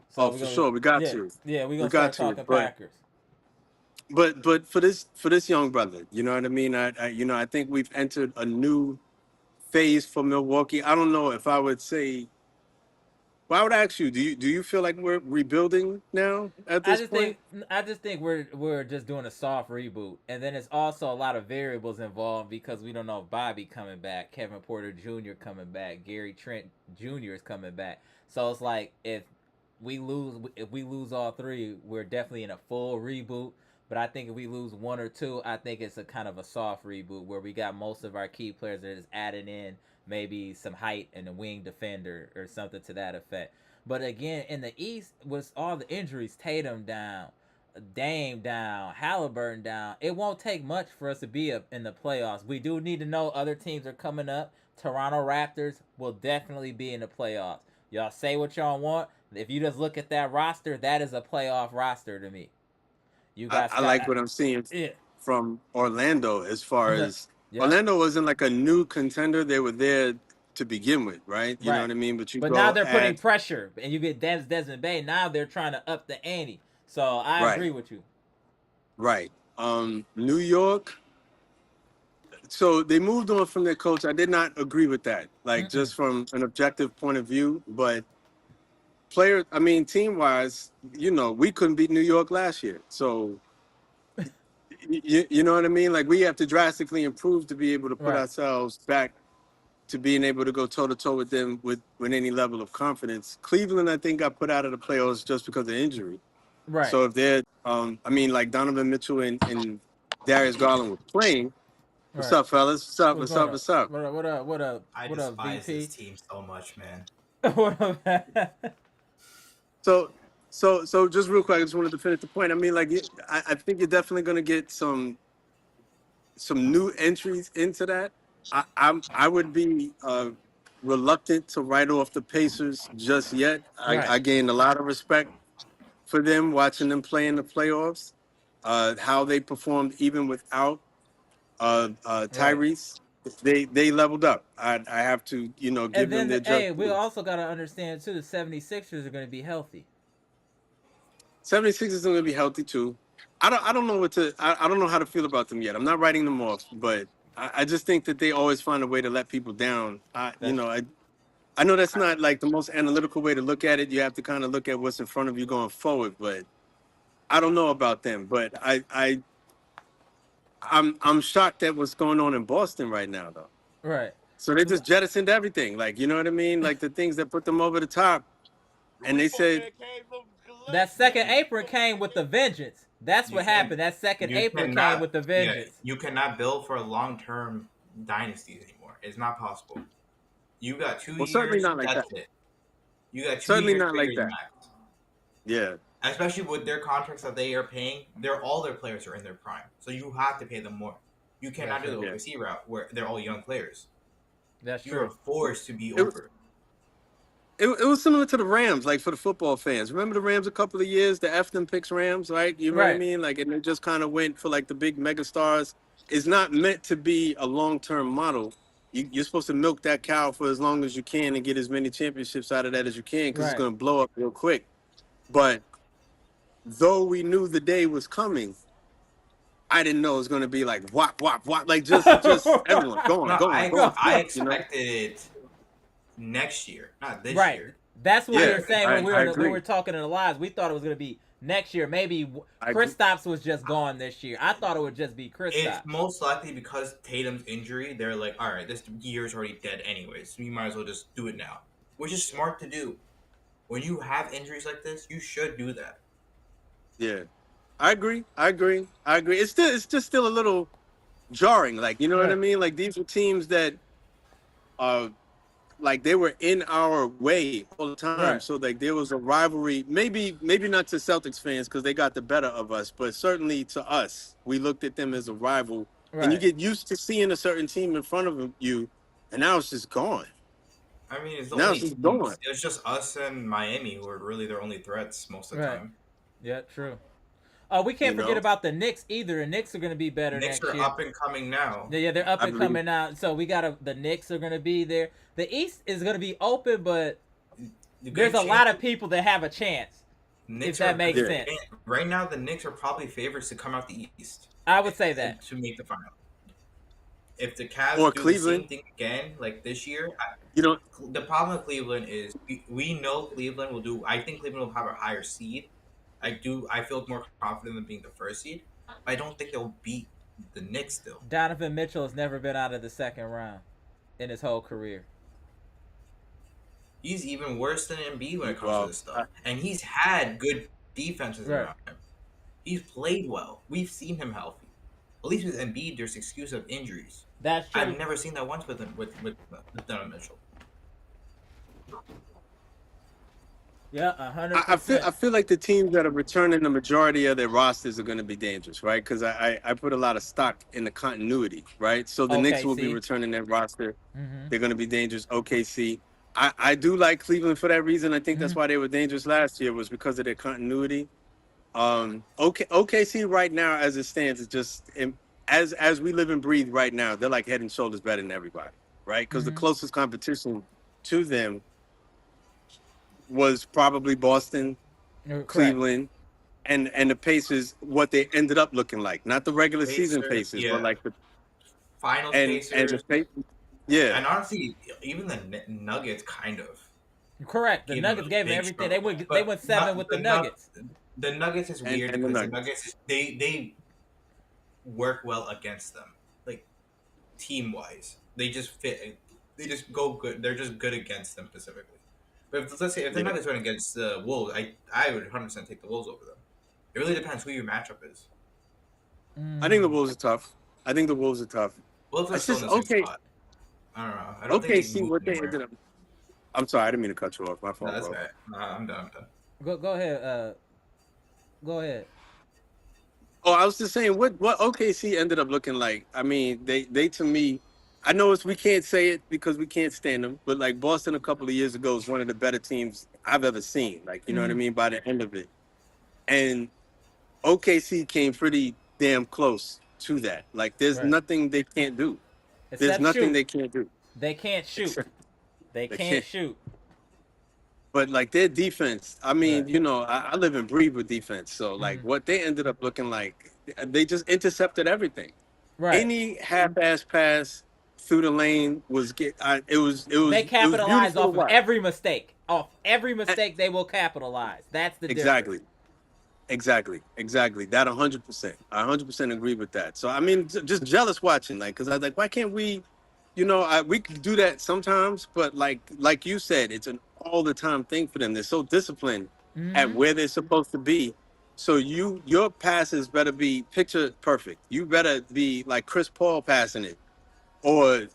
So Oh, we're for gonna sure, we got yeah to, yeah we're we gonna got start to. talking But Packers. but for this young brother, you know what I mean. I think we've entered a new phase for Milwaukee. I don't know if I would say. Well, I would ask you, do you feel like we're rebuilding now at I this just point? think I just think we're just doing a soft reboot, and then it's also a lot of variables involved because we don't know if Bobby coming back, Kevin Porter Jr. coming back, Gary Trent Jr. is coming back. So it's like if we lose all three, we're definitely in a full reboot. But I think if we lose one or two, I think it's a kind of a soft reboot where we got most of our key players that is added in, maybe some height and a wing defender or something to that effect. But again, in the East, with all the injuries, Tatum down, Dame down, Halliburton down, it won't take much for us to be up in the playoffs. We do need to know other teams are coming up. Toronto Raptors will definitely be in the playoffs. Y'all say what y'all want. If you just look at that roster, that is a playoff roster to me. You got I Scott. like what I'm seeing Yeah. from Orlando as far as Yep. Orlando wasn't like a new contender. They were there to begin with, right? You know Right. what I mean? But you But now go they're putting add pressure, and you get Desmond Bay. Now they're trying to up the ante. So I right, agree with you. right. New York. So they moved on from their coach. I did not agree with that, like Mm-mm. just from an objective point of view. But player, I mean, team wise, we couldn't beat New York last year. So you know what I mean? Like we have to drastically improve to be able to put Right. ourselves back to being able to go toe to toe with them with any level of confidence. Cleveland, I think, got put out of the playoffs just because of injury. Right. So if they're, I mean, like Donovan Mitchell and Darius Garland were playing. What's Right. up, fellas? What's up? What's What's going up? on? What's up? What up? What up? What up? I What up, despise this VP? team so much, man. What up, man? So, so just real quick, I just wanted to finish the point. I mean, like, I think you're definitely going to get some new entries into that. I would be reluctant to write off the Pacers just yet. Right. I gained a lot of respect for them watching them play in the playoffs. How they performed even without Right. Tyrese, they leveled up. I have to And give them then, their just hey, we due. also got to understand, too, the 76ers are going to be healthy. 76 is going to be healthy too. I don't know what to I don't know how to feel about them yet. I'm not writing them off, but I just think that they always find a way to let people down. That's I know that's not like the most analytical way to look at it. You have to kind of look at what's in front of you going forward, but I don't know about them. But I'm shocked at what's going on in Boston right now though. right. So they just jettisoned everything. Like, you know what I mean? Like the things that put them over the top. And they said, That second apron came with the vengeance. That's You what can happened. That second you apron came cannot with the yeah, vengeance. you cannot build for long-term dynasties anymore. It's not possible. You got 2 well, certainly years, not like that. that's it. You got two Certainly years, not 3 like years that. max. Yeah. Especially with their contracts that they are paying, all their players are in their prime. So you have to pay them more. You cannot do the Yeah. OKC route where they're all young players. That's You are true. forced to be It, over. it was similar to the Rams, like for the football fans. Remember the Rams a couple of years, the F them picks Rams, right? You know what I Right. mean? Like, and they just kind of went for like the big mega stars. It's not meant to be a long-term model. You're supposed to milk that cow for as long as you can and get as many championships out of that as you can because it's Right. going to blow up real quick. But though we knew the day was coming, I didn't know it was going to be like whop, whop, whop. Like just everyone going, No, going, going, I you know? expected it next year, not this Right. year. That's what we Yeah, were saying when I we agree. were talking in the lives. We thought it was going to be next year. Maybe I agree. Kristaps was just gone this year. I thought it would just be It's Kristaps. most likely because Tatum's injury. They're like, all right, this year's already dead anyways. So we might as well just do it now, which is smart to do. When you have injuries like this, you should do that. Yeah, I agree. I agree. I agree. It's just still a little jarring. Like, you know what I Right. mean? Like these were teams that like they were in our way all the time. Right. So like there was a rivalry. Maybe not to Celtics fans because they got the better of us, but certainly to us, we looked at them as a rival. And you Right. get used to seeing a certain team in front of you, and now it's just gone. I mean, it's the Now only it's just teams. gone. It's just us and Miami who are really their only threats most of the Right. time. Yeah, true. We You can't forget know, about the Knicks either. The Knicks are going to be better Knicks next are year. up and coming now. Yeah, they're up I and believe. coming out. So we got the Knicks are going to be there. The East is going to be open, but there's a lot of people that have a chance. Knicks if that are makes Yeah. sense. right now. The Knicks are probably favorites to come out the East I would say that. to make the final. If the Cavs Or do the same Cleveland. thing again, like this year, You know, the problem with Cleveland is we know Cleveland will do. I think Cleveland will have a higher seed. I feel more confident in being the first seed. But I don't think they'll beat the Knicks still. Donovan Mitchell has never been out of the second round in his whole career. He's even worse than Embiid when it comes to well, this stuff. And he's had good defenses Right. around him. He's played well. We've seen him healthy. At least with Embiid, there's excuse of injuries. That's true. I've never seen that once with him with Donovan Mitchell. Yeah, I feel like the teams that are returning the majority of their rosters are going to be dangerous, right? Because I put a lot of stock in the continuity, right? So the Knicks will be OKC. returning their roster. Mm-hmm. They're going to be dangerous. OKC. I do like Cleveland for that reason. I think that's why they were dangerous last year was because of their continuity. OKC right now, as it stands, is just as we live and breathe right now. They're like head and shoulders better than everybody, right? Because the closest competition to them was probably Boston, Correct. Cleveland, and the Pacers. What they ended up looking like, not the regular season Pacers, Pacers, yeah. but like the Finals and Pacers. the Pacers. Yeah, And honestly, even the Nuggets kind of. Correct. The Give Nuggets them a gave them big everything. struggle. They But went 7 not- with the the Nug- Nuggets. The Nuggets is weird and the because the Nuggets. Nuggets work well against them, like team wise. They just fit. They just go good. They're just good against them specifically. But let's say if the Yeah. Nuggets went against the Wolves, I would 100% take the Wolves over them. It really depends who your matchup is. I think the Mm. Wolves are tough. I think the Wolves are tough. Wolves are It's still just in the same okay. spot. I don't know. I don't think Okay, they see moved what they anywhere. ended up. I'm sorry, I didn't mean to cut you off. My No, fault, that's bro. right. Nah, I'm done. I'm done. Go ahead. Go ahead. Oh, I was just saying what OKC ended up looking like. I mean, they to me, I know it's we can't say it because we can't stand them, but like Boston a couple of years ago is one of the better teams I've ever seen. Like, you know what I Mm-hmm. mean, by the end of it. And OKC came pretty damn close to that. Like there's Right. nothing they can't do. There's Except nothing shoot. they can't do. They can't shoot. Except They they can't can't. shoot. But like their defense, I mean, Right. you know, I live and breathe with defense. So like Mm-hmm. what they ended up looking like, they just intercepted everything. Right. Any half-ass pass through the lane was They it was capitalize beautiful to off of watch. every mistake. Off every Eh, mistake, they will capitalize. That's the difference. Exactly, exactly. That 100%. I 100% agree with that. So I mean, just jealous watching, like, because I was like, why can't we? You know, we could do that sometimes, but like you said, it's an all the time thing for them. They're so disciplined at Mm-hmm. where they're supposed to be. So your passes better be picture perfect. You better be like Chris Paul passing it, or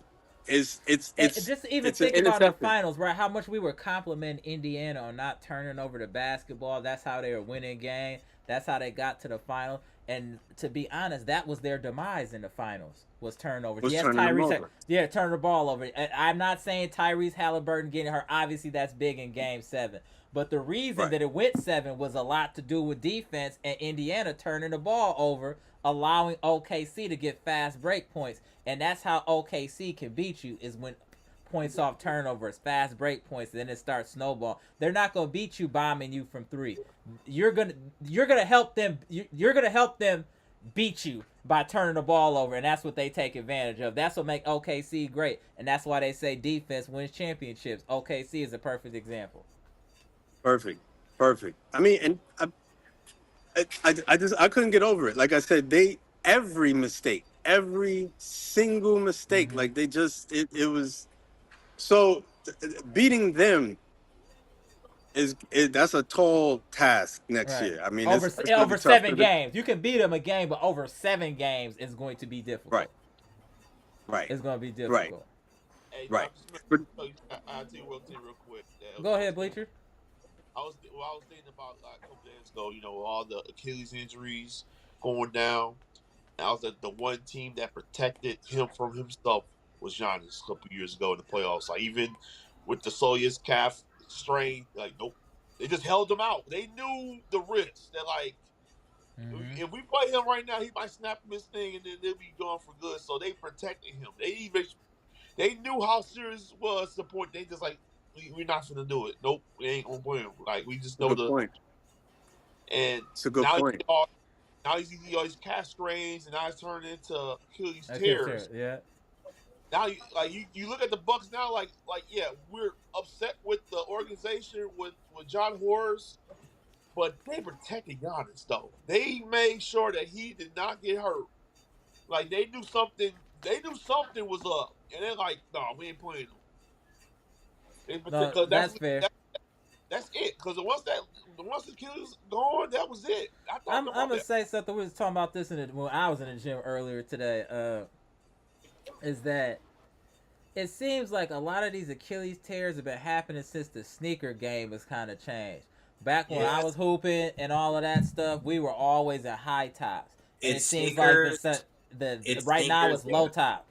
Just even it's an think about in interception. finals, right? How much we were complimenting Indiana on not turning over the basketball. That's how they were winning games. That's how they got to the final. And to be honest, that was their demise in the finals was turnovers. Was Yes, turning them Tyrese, over. yeah, turn the ball over. I'm not saying Tyrese Halliburton getting hurt. Obviously, that's big in Game 7. But the reason Right. that it went 7 was a lot to do with defense and Indiana turning the ball over, allowing OKC to get fast break points. And that's how OKC can beat you is when points off turnovers, fast break points, then it starts snowball. They're not gonna beat you bombing you from 3. You're gonna you're gonna help them. You're gonna help them beat you by turning the ball over, and that's what they take advantage of. That's what make OKC great, and that's why they say defense wins championships. OKC is a perfect example. Perfect. Perfect. I mean, and I just I couldn't get over it. Like I said, they every mistake, every single mistake, Mm-hmm. like they just it was so beating them that's a tall task next Right. year. I mean, Over it's going to be over tough. 7 games, you can beat them a game, but over 7 games is going to be Right, difficult. right, It's going to be right, difficult. Hey, right. Dr. Smith, But I'll tell you one thing real quick. Go ahead, Bleacher. I was thinking about like a couple days ago, all the Achilles injuries going down. And I was like, the one team that protected him from himself was Giannis a couple years ago in the playoffs. Like even with the Soyuz calf strain, like nope, they just held him out. They knew the risk. They're like, Mm-hmm. if we play him right now, he might snap his thing and then they'll be gone for good. So they protected him. They knew how serious it was to the point they just like we're not gonna do it. Nope, we ain't gonna play him. Like we just it's a know good the point. and It's a good now point. now he's all these calf strains and now it's turned into Achilles I can't share tears. it. Yeah. Now you look at the Bucks now like yeah we're upset with the organization with John Horst, but they protected Giannis though. They made sure that he did not get hurt. Like they knew something. They knew something was up, and they're like, "No, we ain't playing them." No, Because that's fair. that's it. Because once the kills gone, that was it. I thought I'm about gonna that. say something. We was talking about this when I was in the gym earlier today. Is that it seems like a lot of these Achilles tears have been happening since the sneaker game has kind of changed. Back when I Yeah, was hooping and all of that stuff, we were always at high tops, and it it's seems like sneakers. the It's right now sneakers, it's low but top.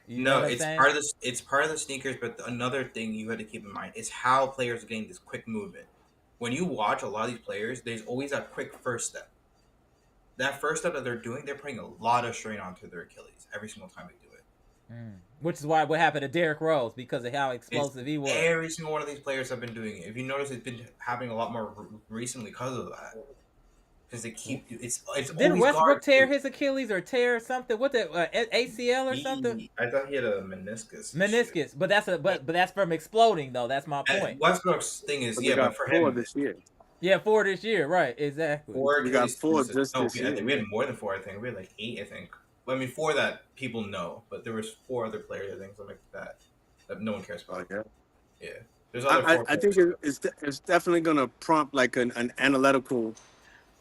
You know no, what I'm it's saying? part of the it's part of the sneakers. But another thing you had to keep in mind is how players are getting this quick movement. When you watch a lot of these players, there's always a quick first step. That first step that they're doing, they're putting a lot of strain onto their Achilles every single time they do it. Which is why what happened to Derrick Rose because of how It's explosive he was. every single one of these players have been doing it. If you notice, it's been happening a lot more recently because of that. Because they keep it's Didn't always Westbrook guard tear too. his Achilles or tear something? What the ACL or something? I thought he had a meniscus issue. Meniscus, but that's from exploding though. That's my point. And Westbrook's thing is But we yeah, but got for four him, this year. Yeah, for this year, right? Exactly. four We got Achilles four tears. just No, this year. we had more than four. I think we had like 8. I think I mean, 4 that people know, but there was 4 other players, I think, something like that no one cares about. Yeah. Yeah, there's other 4 I think players too. it's definitely gonna prompt like an analytical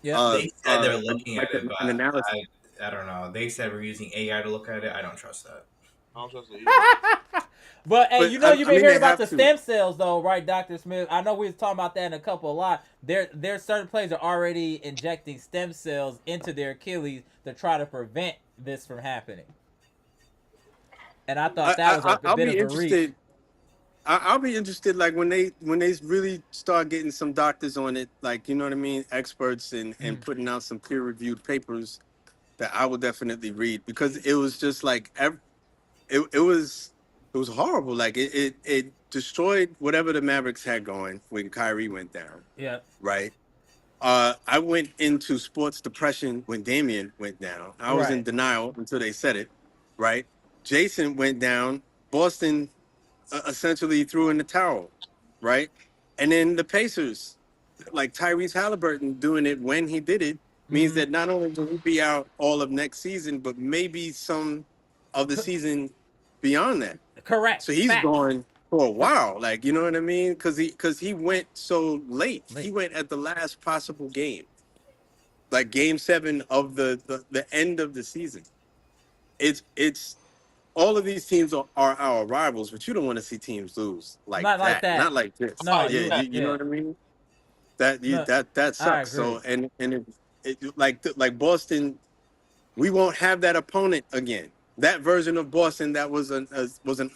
Yep. They said they're looking like at it, but an analysis. I don't know. They said we're using AI to look at it. I don't trust that. I don't trust it either. But hey, But you know you've I been mean hearing they about have the to. stem cells though, right, Dr. Smith? I know we was talking about that in a couple a lot. There's certain players are already injecting stem cells into their Achilles to try to prevent this from happening. And I thought that was a I'll bit be of a reach. interested. I'll be interested, like when they really start getting some doctors on it, like you know what I mean, experts and Mm. putting out some peer reviewed papers that I will definitely read because it was just like it was horrible. Like it destroyed whatever the Mavericks had going when Kyrie went down, Yeah. right? I went into sports depression when Damian went down. I was in Right. denial until they said it, right? Jason went down. Boston essentially threw in the towel, right? And then the Pacers, like Tyrese Halliburton doing it when he did it, means Mm-hmm. that not only will he be out all of next season, but maybe some of the season beyond that. Correct. So he's Facts. gone for a while, like you know what I mean? Because he went so late. He Late. went at the last possible game, like Game 7 of the end of the season. It's all of these teams are our rivals, but you don't want to see teams lose like Not like that. Not that. like this. No, Oh, Yeah, you. yeah. you know Yeah. what I mean? That No, that I sucks. agree. So and it like Boston, we won't have that opponent again. That version of Boston that was an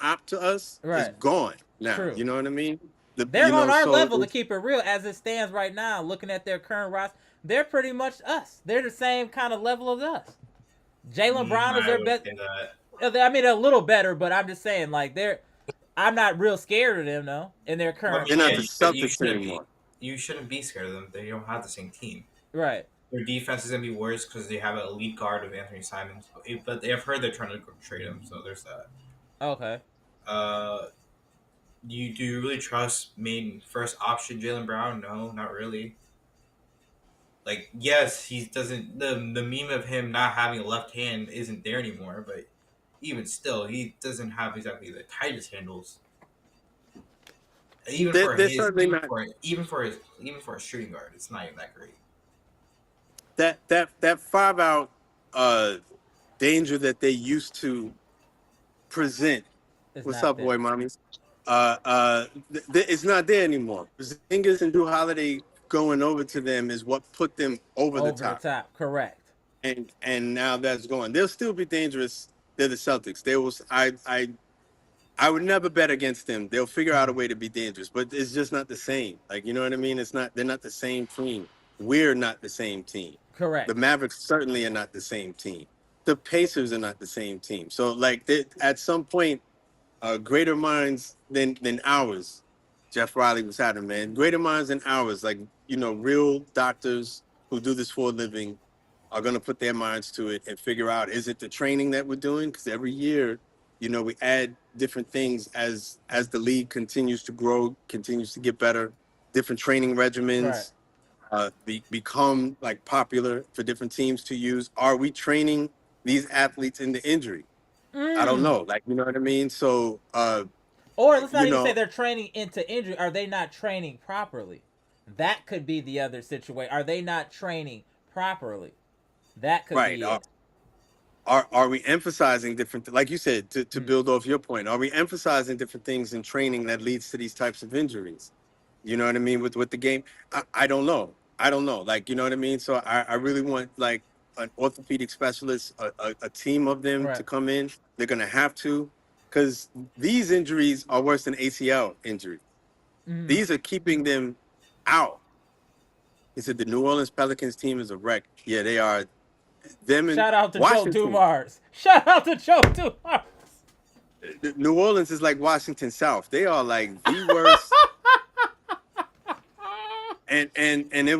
op to us is Right. gone now. True. You know what I mean? They're on our So level to keep it real as it stands right now. Looking at their current roster, they're pretty much us. They're the same kind of level as us. Jalen Brown is I their would best. say that. I mean, a little better, but I'm just saying, like they're. I'm not real scared of them though in their Well, I current mean, they're not yeah, the form. you Celtics shouldn't be. anymore. You shouldn't be scared of them. They don't have the same team. Right. Their defense is gonna be worse because they have an elite guard of Anthony Simons. But I've heard they're trying to trade him, so there's that. Okay. Uh, do you really trust main first option Jalen Brown? No, not really. Like, yes, he doesn't. The meme of him not having a left hand isn't there anymore. But even still, he doesn't have exactly the tightest handles. They're certainly not Even for a shooting guard, it's not even that great. that 5 out uh danger that they used to present. It's What's not up, there. boy, mommies? It's not there anymore. Zingas and Drew Holiday going over to them is what put them over the Over the top, top. Correct. and now that's gone. They'll still be dangerous. They're the Celtics. They will. I would never bet against them. They'll figure out a Mm-hmm. way to be dangerous, but it's just not the same. Like you know what I mean? It's not. They're not the same team. We're not the same team. The Correct. Mavericks certainly are not the same team. The Pacers are not the same team. So like at some point greater minds than ours. Jeff Riley was having, man. Greater minds than ours. Like, you know, real doctors who do this for a living are going to put their minds to it and figure out, is it the training that we're doing? Because every year, you know, we add different things as the league continues to grow, continues to get better, different training Right. regimens become like popular for different teams to use. Are we training these athletes into injury? I don't Mm. know. Like, you know what I mean? So, Or let's not you even say know, they're training into injury. Are they not training properly? That could be the other situation. Are they not training properly? That could right. be it. Are we emphasizing different, like you said, to Mm. build off your point, are we emphasizing different things in training that leads to these types of injuries? You know what I mean? With the game, I don't know. I don't know. Like, you know what I mean? So I really want like an orthopedic specialist, a team of them to Right. come in. They're going to have to, because these injuries are worse than ACL injury. Mm. These are keeping them out. He said the New Orleans Pelicans team is a wreck. Yeah, they are. Them and Shout out to Joe Washington. Dumars. Shout out to Joe Dumars. New Orleans is like Washington South. They are like the worst. And it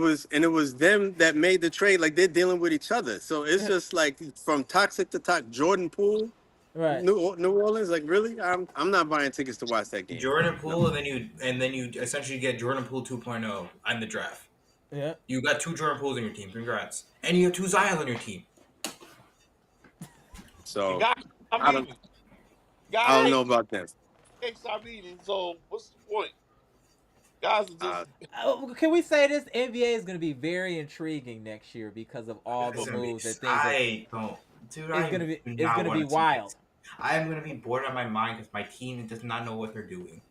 was them that made the trade. Like they're dealing with each other. So it's just like from toxic to toxic. Jordan Poole, Right. New Orleans. Like really, I'm not buying tickets to watch that game. Jordan No. Poole, and then you essentially get Jordan Poole 2.0 in the draft. Yeah. You got 2 Jordan Pooles on your team. Congrats, and you have 2 Zions on your team. And So guys stop I don't eating. I Guys don't can't know about that. stop eating. So what's the point? Guys are just Uh, Can we say this? NBA is going to be very intriguing next year because of all It's the gonna be. moves and things that I don't, dude. it's I going to be. do It's not going to be want to see wild. this. I am gonna be bored out of my mind because my team does not know what they're doing.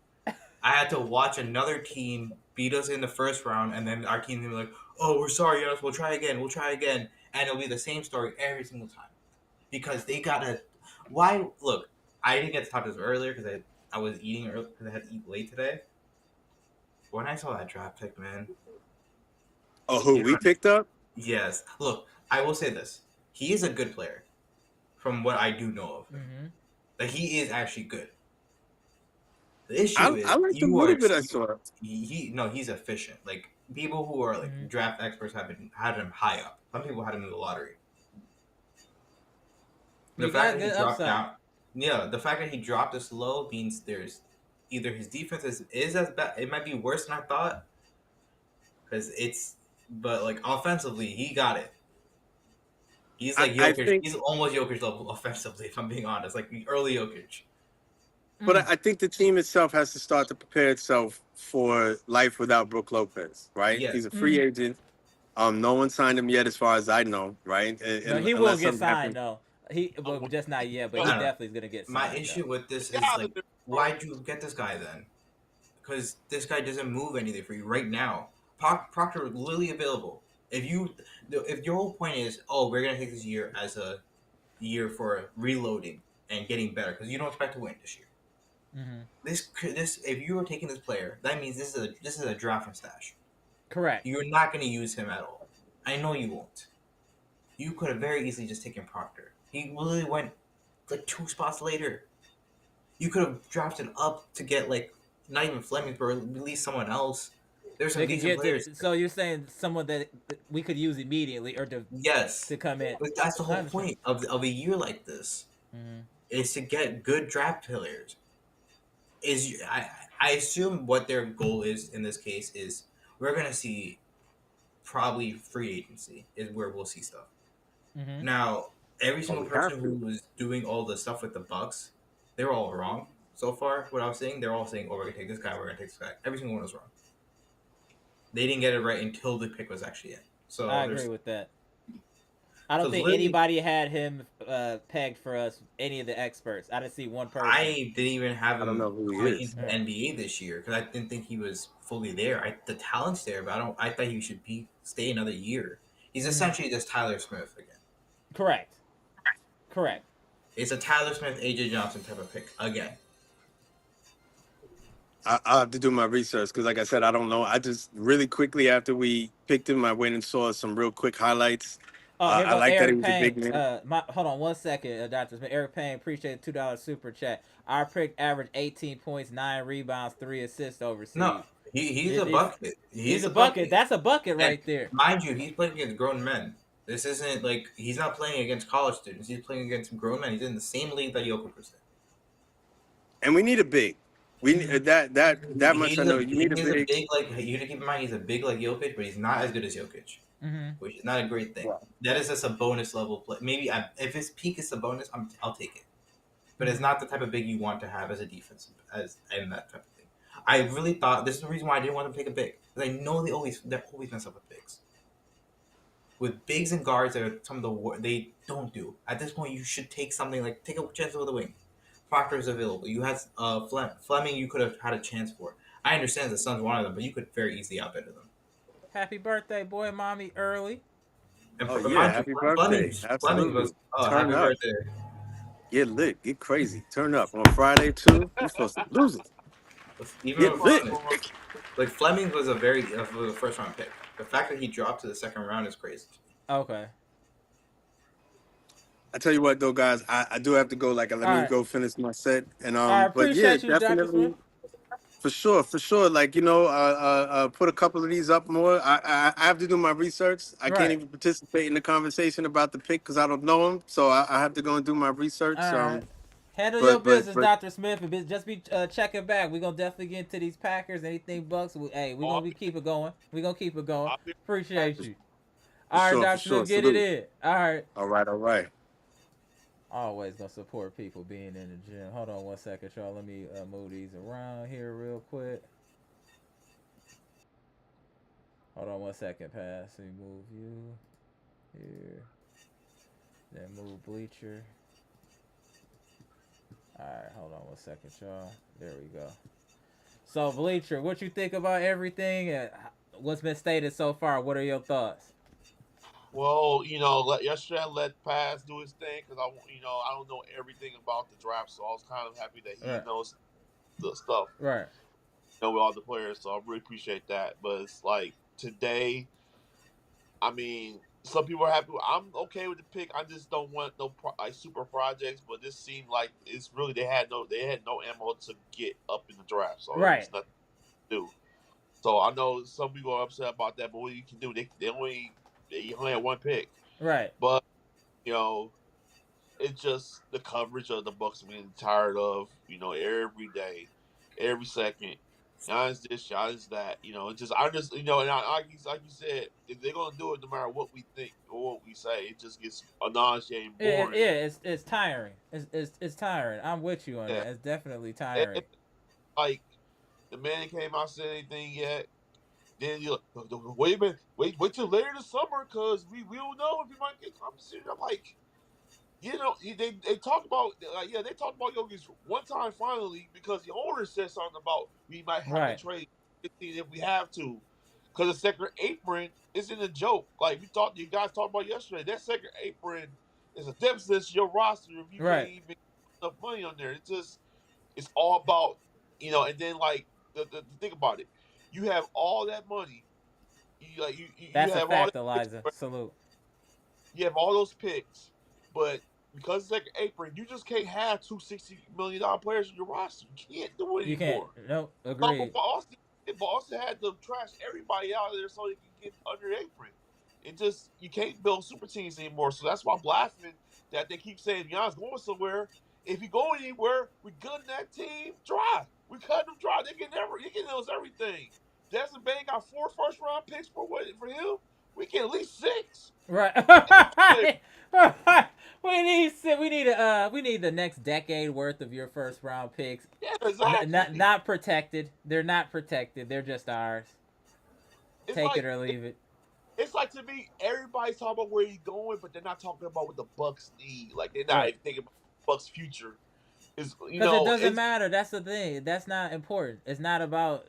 I had to watch another team beat us in the first round, and then our team will be like, "Oh, we're sorry, Giannis. We'll try again. We'll try again," and it'll be the same story every single time because they gotta. Why? Look, I didn't get to talk this earlier because I was eating early because I had to eat late today. When I saw that draft pick, man, oh, who you know, we picked up? yes. Look, I will say this: he is a good player, from what I do know of him. Mm-hmm. Like he is actually good. The issue I is liked the you are little bit I saw. no, he's efficient. Like people who are like Mm-hmm. draft experts have had him high up. Some people had him in the lottery. The He fact got that he good dropped upside. down, yeah, the fact that he dropped this low means there's either his defense is as bad. It might be worse than I thought because it's, but like offensively, he got it. He's like I Jokic. think, He's almost Jokic level offensively. If I'm being honest, like the early Jokic. but Mm. I think the team itself has to start to prepare itself for life without Brook Lopez, right? Yes, He's a free Mm. agent. No one signed him yet, as far as I know, right? No, he will Unless get something signed happens. though. Well, just not yet, but I he don't know. definitely is gonna get My signed though. issue with this the is guys are like, different, bro. why'd you get this guy then? Because this guy doesn't move anything for you right now. Proctor literally available. If your whole point is, oh, we're gonna take this year as a year for reloading and getting better because you don't expect to win this year. Mm-hmm. This if you are taking this player, that means this is a draft and stash. Correct. You're not gonna use him at all. I know you won't. You could have very easily just taken Proctor. He literally went like 2 spots later. You could have drafted up to get like not even Fleming, but at least someone else. There's some They could decent get to. players. So you're saying someone that we could use immediately or Yes, to come in. but that's the I whole understand. point of a year like this Mm-hmm. is to get good draft players. I assume what their goal is in this case is we're gonna see probably free agency is where we'll see stuff. Mm-hmm. Now, every Oh, single we have person who to. was doing all the stuff with the Bucks, they're all wrong so far. What I was saying, they're all saying, "Oh, we're gonna take this guy. We're gonna take this guy." Every single one was wrong. They didn't get it right until the pick was actually in. So I agree there's with that. I don't so think literally, anybody had him pegged for us. Any of the experts. I didn't see one person. I didn't even have I don't know him who he coming is. into the NBA this year because I didn't think he was fully there. The talent's there, but I thought he should stay another year. He's Mm-hmm. essentially just Tyler Smith again. Correct. Correct. It's a Tyler Smith, AJ Johnson type of pick again. I'll have to do my research because, like I said, I don't know. I just really quickly after we picked him, I went and saw some real quick highlights. Oh, here I go like that he Eric was a Payne. big man. Hold on 1 second, Doctor Smith. Eric Payne, appreciate $2 super chat. Our pick averaged 18 points, 9 rebounds, 3 assists overseas. No, he's a It's bucket. he's He's a a bucket. bucket. That's a bucket And right there. mind you, he's playing against grown men. This isn't like he's not playing against college students. He's playing against grown men. He's in the same league that Jokic was in. And we need a big. Mm-hmm. That much I know. You need a He's a big. big like you have to keep in mind he's a big like Jokic, but he's not as good as Jokic, Mm-hmm. which is not a great thing. That is just a bonus level play. Maybe if his peak is a bonus, I'll take it. But it's not the type of big you want to have as a defense and that type of thing. I really thought this is the reason why I didn't want to take a big because I know they're always mess up with bigs. With bigs and guards that are some of the they don't do. At this point, you should take something like take a chance with the wing. Proctor is available. You had Fleming. You could have had a chance for. I understand the Suns wanted them, but you could very easily outbid them. Happy birthday, boy, mommy, early. And Oh yeah, mind you, happy birthday! Fleming Absolutely. was happy Turn up, birthday. get lit, get crazy. Turn up on Friday too. You're supposed to lose it. Even Get with lit. Fleming, like Fleming was a first round pick. The fact that he dropped to the second round is crazy. Okay. I tell you what though, guys, I do have to go. Like, let All me right. go finish my set. And I but yeah, appreciate you, Doctor Smith. definitely. For sure. Like, put a couple of these up more. I have to do my research. I can't Right. even participate in the conversation about the pick because I don't know him. So I have to go and do my research. All right. Handle your But business, Dr. Smith, and just be checking back. We're gonna definitely get into these Packers. Anything Bucks. We're I'll gonna be, keep it going. We're gonna keep it going. I'll be Appreciate you. for All right, sure, for Dr. sure. Smith, get it Salute. in. All right. All right. Always gonna support people being in the gym. Hold on one second, y'all. Let me move these around here real quick. Hold on one second, Pass. Let me move you here. Then move Bleacher. Alright, hold on one second, y'all. There we go. So, Bleacher, what you think about everything and what's been stated so far? What are your thoughts? Well, yesterday I let Pass do his thing because I don't know everything about the draft, so I was kind of happy that he Right. knows the stuff, Right. with all the players. So I really appreciate that. But it's like today, I mean, some people are happy. I'm okay with the pick. I just don't want no super projects. But this seemed like it's really they had no ammo to get up in the draft, so it Right. was nothing to do. So I know some people are upset about that, but what you can do, they only had one pick. Right. But you know, it's just the coverage of the Bucks I'm getting tired of. Every day, every second. Giannis this, Giannis that. It's just I just and like you said, if they're gonna do it, no matter what we think or what we say, it just gets nauseating, boring. It's tiring. It's tiring. I'm with you on Yeah, that. It's definitely and, tiring. like the man came out said anything yet. Then you wait a minute, wait till later this summer because we don't know if he might get compensated. I'm like, they talked about they talked about Jokic one time finally because the owner said something about we might have to Right. trade 15 if we have to, because the second apron isn't a joke. Like you guys talked about yesterday, that second apron is a deficit to your roster if you can't Right. even put enough money on there. It's all about and then like the think about it, you have all that money, you That's a have all fact, that picks, Eliza. Salute. you have all those picks, but because it's like apron, you just can't have two $60 million players in your roster. You can't do it You can't. anymore. No. But Agreed. Boston had to trash everybody out of there so they can get under the apron. You can't build super teams anymore. So that's why I'm laughing that they keep saying Giannis going somewhere. If he going anywhere, we cutting that team dry. We cut them dry. They can lose everything. Desmond Bain got 4 first-round picks for him. We get at least 6. Right. We need the next decade worth of your first round picks. Yeah, exactly. Not protected. They're not protected. They're just ours. It's Take it like or leave it. it's like to me, everybody's talking about where he's going, but they're not talking about what the Bucks need. Like they're not Right. even thinking about the Bucks' future. Because it doesn't matter. That's the thing. That's not important. It's not about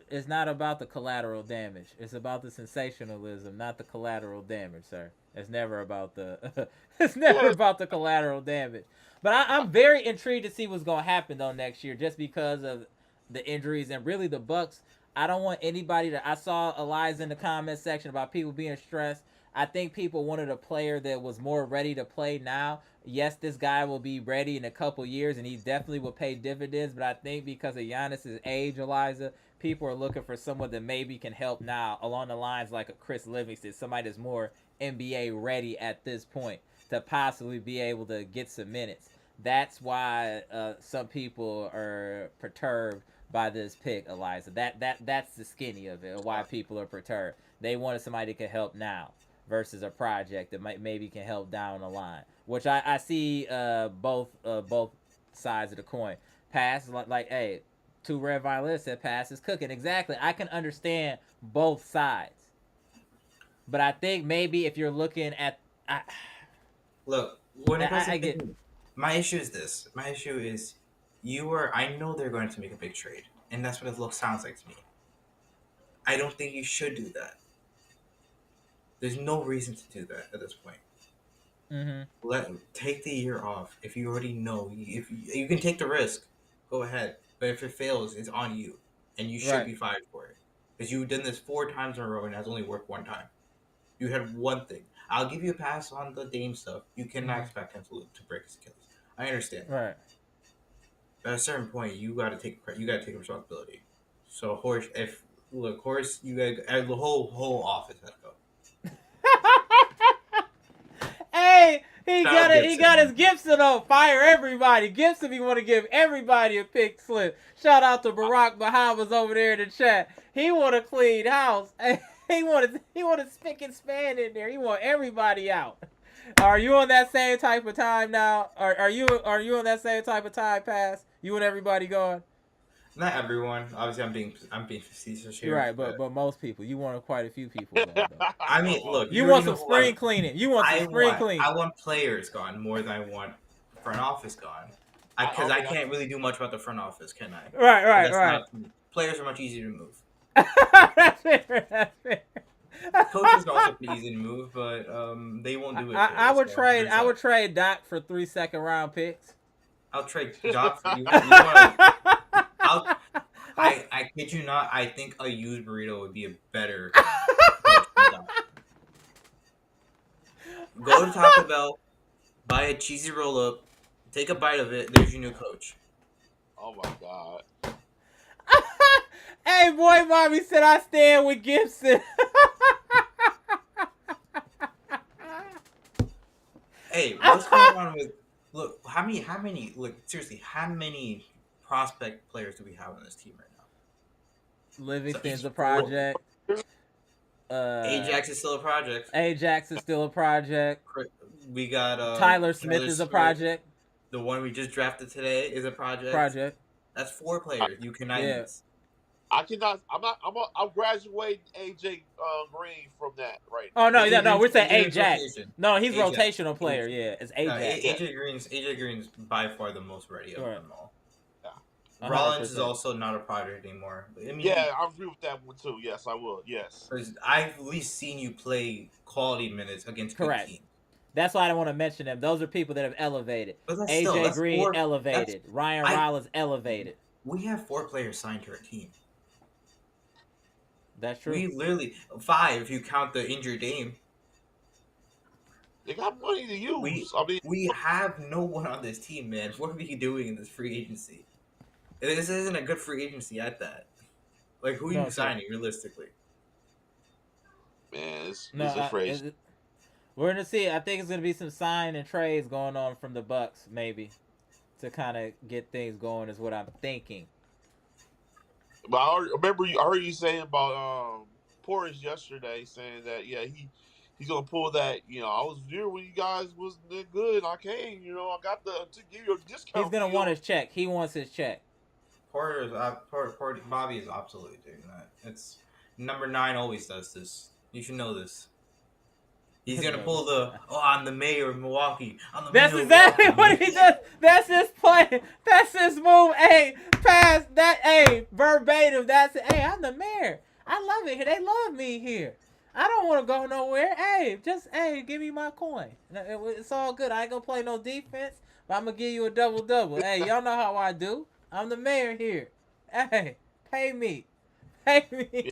the collateral damage. It's about the sensationalism, not the collateral damage, sir. It's never about the it's never about the collateral damage. But I'm very intrigued to see what's gonna happen though next year, just because of the injuries and really the Bucks. I don't want anybody to. I saw Eliza in the comment section about people being stressed. I think people wanted a player that was more ready to play now. Yes, this guy will be ready in a couple years, and he definitely will pay dividends. But I think because of Giannis's age, Eliza, people are looking for someone that maybe can help now, along the lines like a Chris Livingston, somebody that's more NBA ready at this point to possibly be able to get some minutes. That's why some people are perturbed by this pick, Eliza. That's the skinny of it, why people are perturbed. They wanted somebody that could help now versus a project that maybe can help down the line, which I see both sides of the coin. Pass like hey, two red violets said Pass is cooking. Exactly, I can understand both sides, but I think maybe if you're looking at Look, when it comes to I get my issue is this. My issue is I know they're going to make a big trade, and that's what it sounds like to me. I don't think you should do that. There's no reason to do that at this point. Take the year off if you already know. If you can take the risk, go ahead. But if it fails, it's on you, and you should right. be fired for it because you've done this 4 times in a row and it has only worked 1 time. You had one thing. I'll give you a pass on the Dame stuff. You cannot expect him to break his Achilles. I understand. Right. But at a certain point, you gotta take responsibility. So Horse, you got the whole office had to go. Hey, he Gibson. got his Gibson on fire. Everybody, Gibson, he want to give everybody a pick slip. Shout out to Barack Bahamas over there in the chat. He want a clean house. He wanted spick and span in there. He want everybody out. Are you on that same type of time now? Are you on that same type of time pass? You and everybody going? Not everyone. Obviously, I'm being facetious You're here, right, but but most people. You want quite a few people going though. I mean, look, You you want already some know who I. spring cleaning. You want some spring cleaning. I want players gone more than I want front office gone. Because I Okay, can't really do much about the front office, can I? But Right, that's right. not players are much easier to move. That's fair. That's fair. Coaches are also pretty easy to move, but they won't do it for I you. would So trade. there's I that. would trade Doc for 3 second-round picks. I'll trade Job for you. You want to? I'll. I kid you not. I think a used burrito would be a better coach than Doc. Go to Taco Bell, buy a cheesy roll up, take a bite of it. There's your new coach. oh my God. Hey, boy, mommy said I stand with Gibson. Hey, what's going on with? Look, how many? Look, seriously, how many prospect players do we have on this team right now? So Livingston's each a four. project. Ajax is still a project. Ajax is still a project. We got Tyler Smith is a project. The one we just drafted today is a project. Project. That's 4 players you cannot Yeah. use. I cannot. I'm not. I'm graduating AJ Green from that right Oh now. no, we're saying AJ Green's Ajax. rotation. No, he's Ajax. rotational player. Yeah, it's No, Ajax. AJ Green's by far the most ready of Right. them all. Yeah. Rollins is 100%. also not a project anymore. I mean, Yeah, I agree with that one too. Yes, I will. Yes. I've at least seen you play quality minutes against good Correct. teams. That's why I don't want to mention them. Those are people that have elevated. But that's AJ Green 4. elevated. Ryan Rollins elevated. We have 4 players signed to our team. That's true. We literally 5 if you count the injured Dame. They got money to use. We have no one on this team, man. What are we doing in this free agency? This isn't a good free agency at that. Like, who are you signing realistically? Man, it's a phrase. We're gonna see. I think it's gonna be some sign and trades going on from the Bucks, maybe, to kind of get things going. Is what I'm thinking. But I heard you saying about Portis yesterday, saying that he's gonna pull that. I was here when you guys wasn't that good. I came. I got to give you a discount. He's gonna want his check. He wants his check. Bobby is absolutely doing that. It's number 9 always does this. You should know this. He's gonna pull I'm the mayor of Milwaukee. That's exactly what he does. That's his play. That's his move. Hey, pass that. Hey, verbatim. That's it. Hey, I'm the mayor. I love it here. They love me here. I don't want to go nowhere. Hey, give me my coin. It's all good. I ain't gonna play no defense, but I'm gonna give you a double. Hey, y'all know how I do. I'm the mayor here. Hey, pay me. Pay me.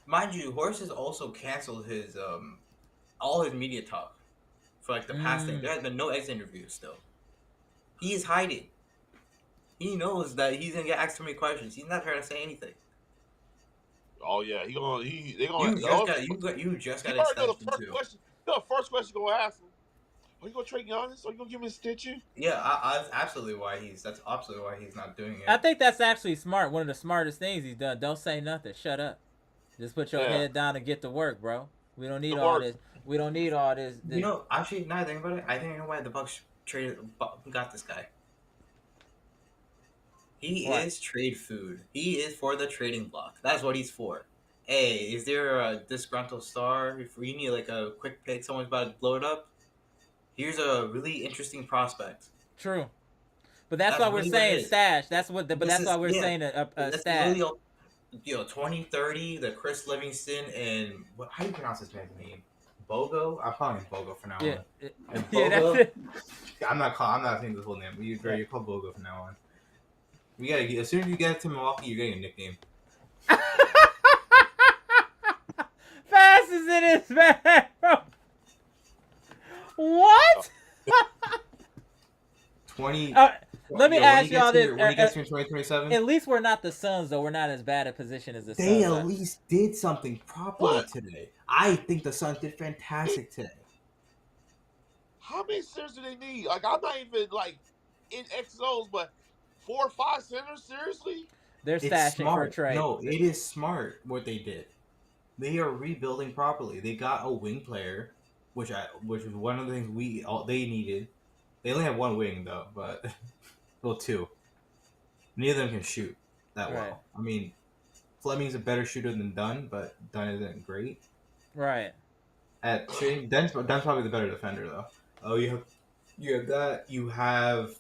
Mind you, Horst has also canceled his all his media talk for like the past thing. There has been no exit interviews still. He is hiding. He knows that he's gonna get asked too many questions. He's not trying to say anything. Oh yeah, they gonna. You just got extension too. The first question gonna ask him. Are you gonna trade Giannis? Are you gonna give him a stitching? Yeah, that's absolutely why he's not doing it. I think that's actually smart. One of the smartest things he's done. Don't say nothing. Shut up. Just put your head down and get to work, bro. We don't need all this. We don't need all this. Actually, now I think about it, I think I know why the Bucks got this guy. He is trade food. He is for the trading block. That's what he's for. Hey, is there a disgruntled star? If we need like a quick pick, someone's about to blow it up. Here's a really interesting prospect. True, but that's why we're saying stash. That's what. But that's why we're saying a stash. 2030, the Chris Livingston and how do you pronounce this man's name? Bogo? I'm calling him Bogo for now on. Bogo, that's it. I'm not saying this whole name, but you're called Bogo from now on. We gotta get, as soon as you get to Milwaukee, you're getting a nickname. Fast as it is, man, bro. What? 20. Let me ask y'all this. When he gets to 2027? At least we're not the Suns, though. We're not as bad a position as the Suns. They at least did something properly today. I think the Suns did fantastic today. How many centers do they need? Like, I'm not even, in XOs, but 4 or 5 centers? Seriously? They're stashing for a trade. No, it is smart what they did. They are rebuilding properly. They got a wing player. which was one of the things they needed. They only have one wing though, but well, two. Neither of them can shoot that Right. well. I mean, Fleming's a better shooter than Dunn, but Dunn isn't great Right. at shooting. Dunn's probably the better defender though. Oh, you have that. You have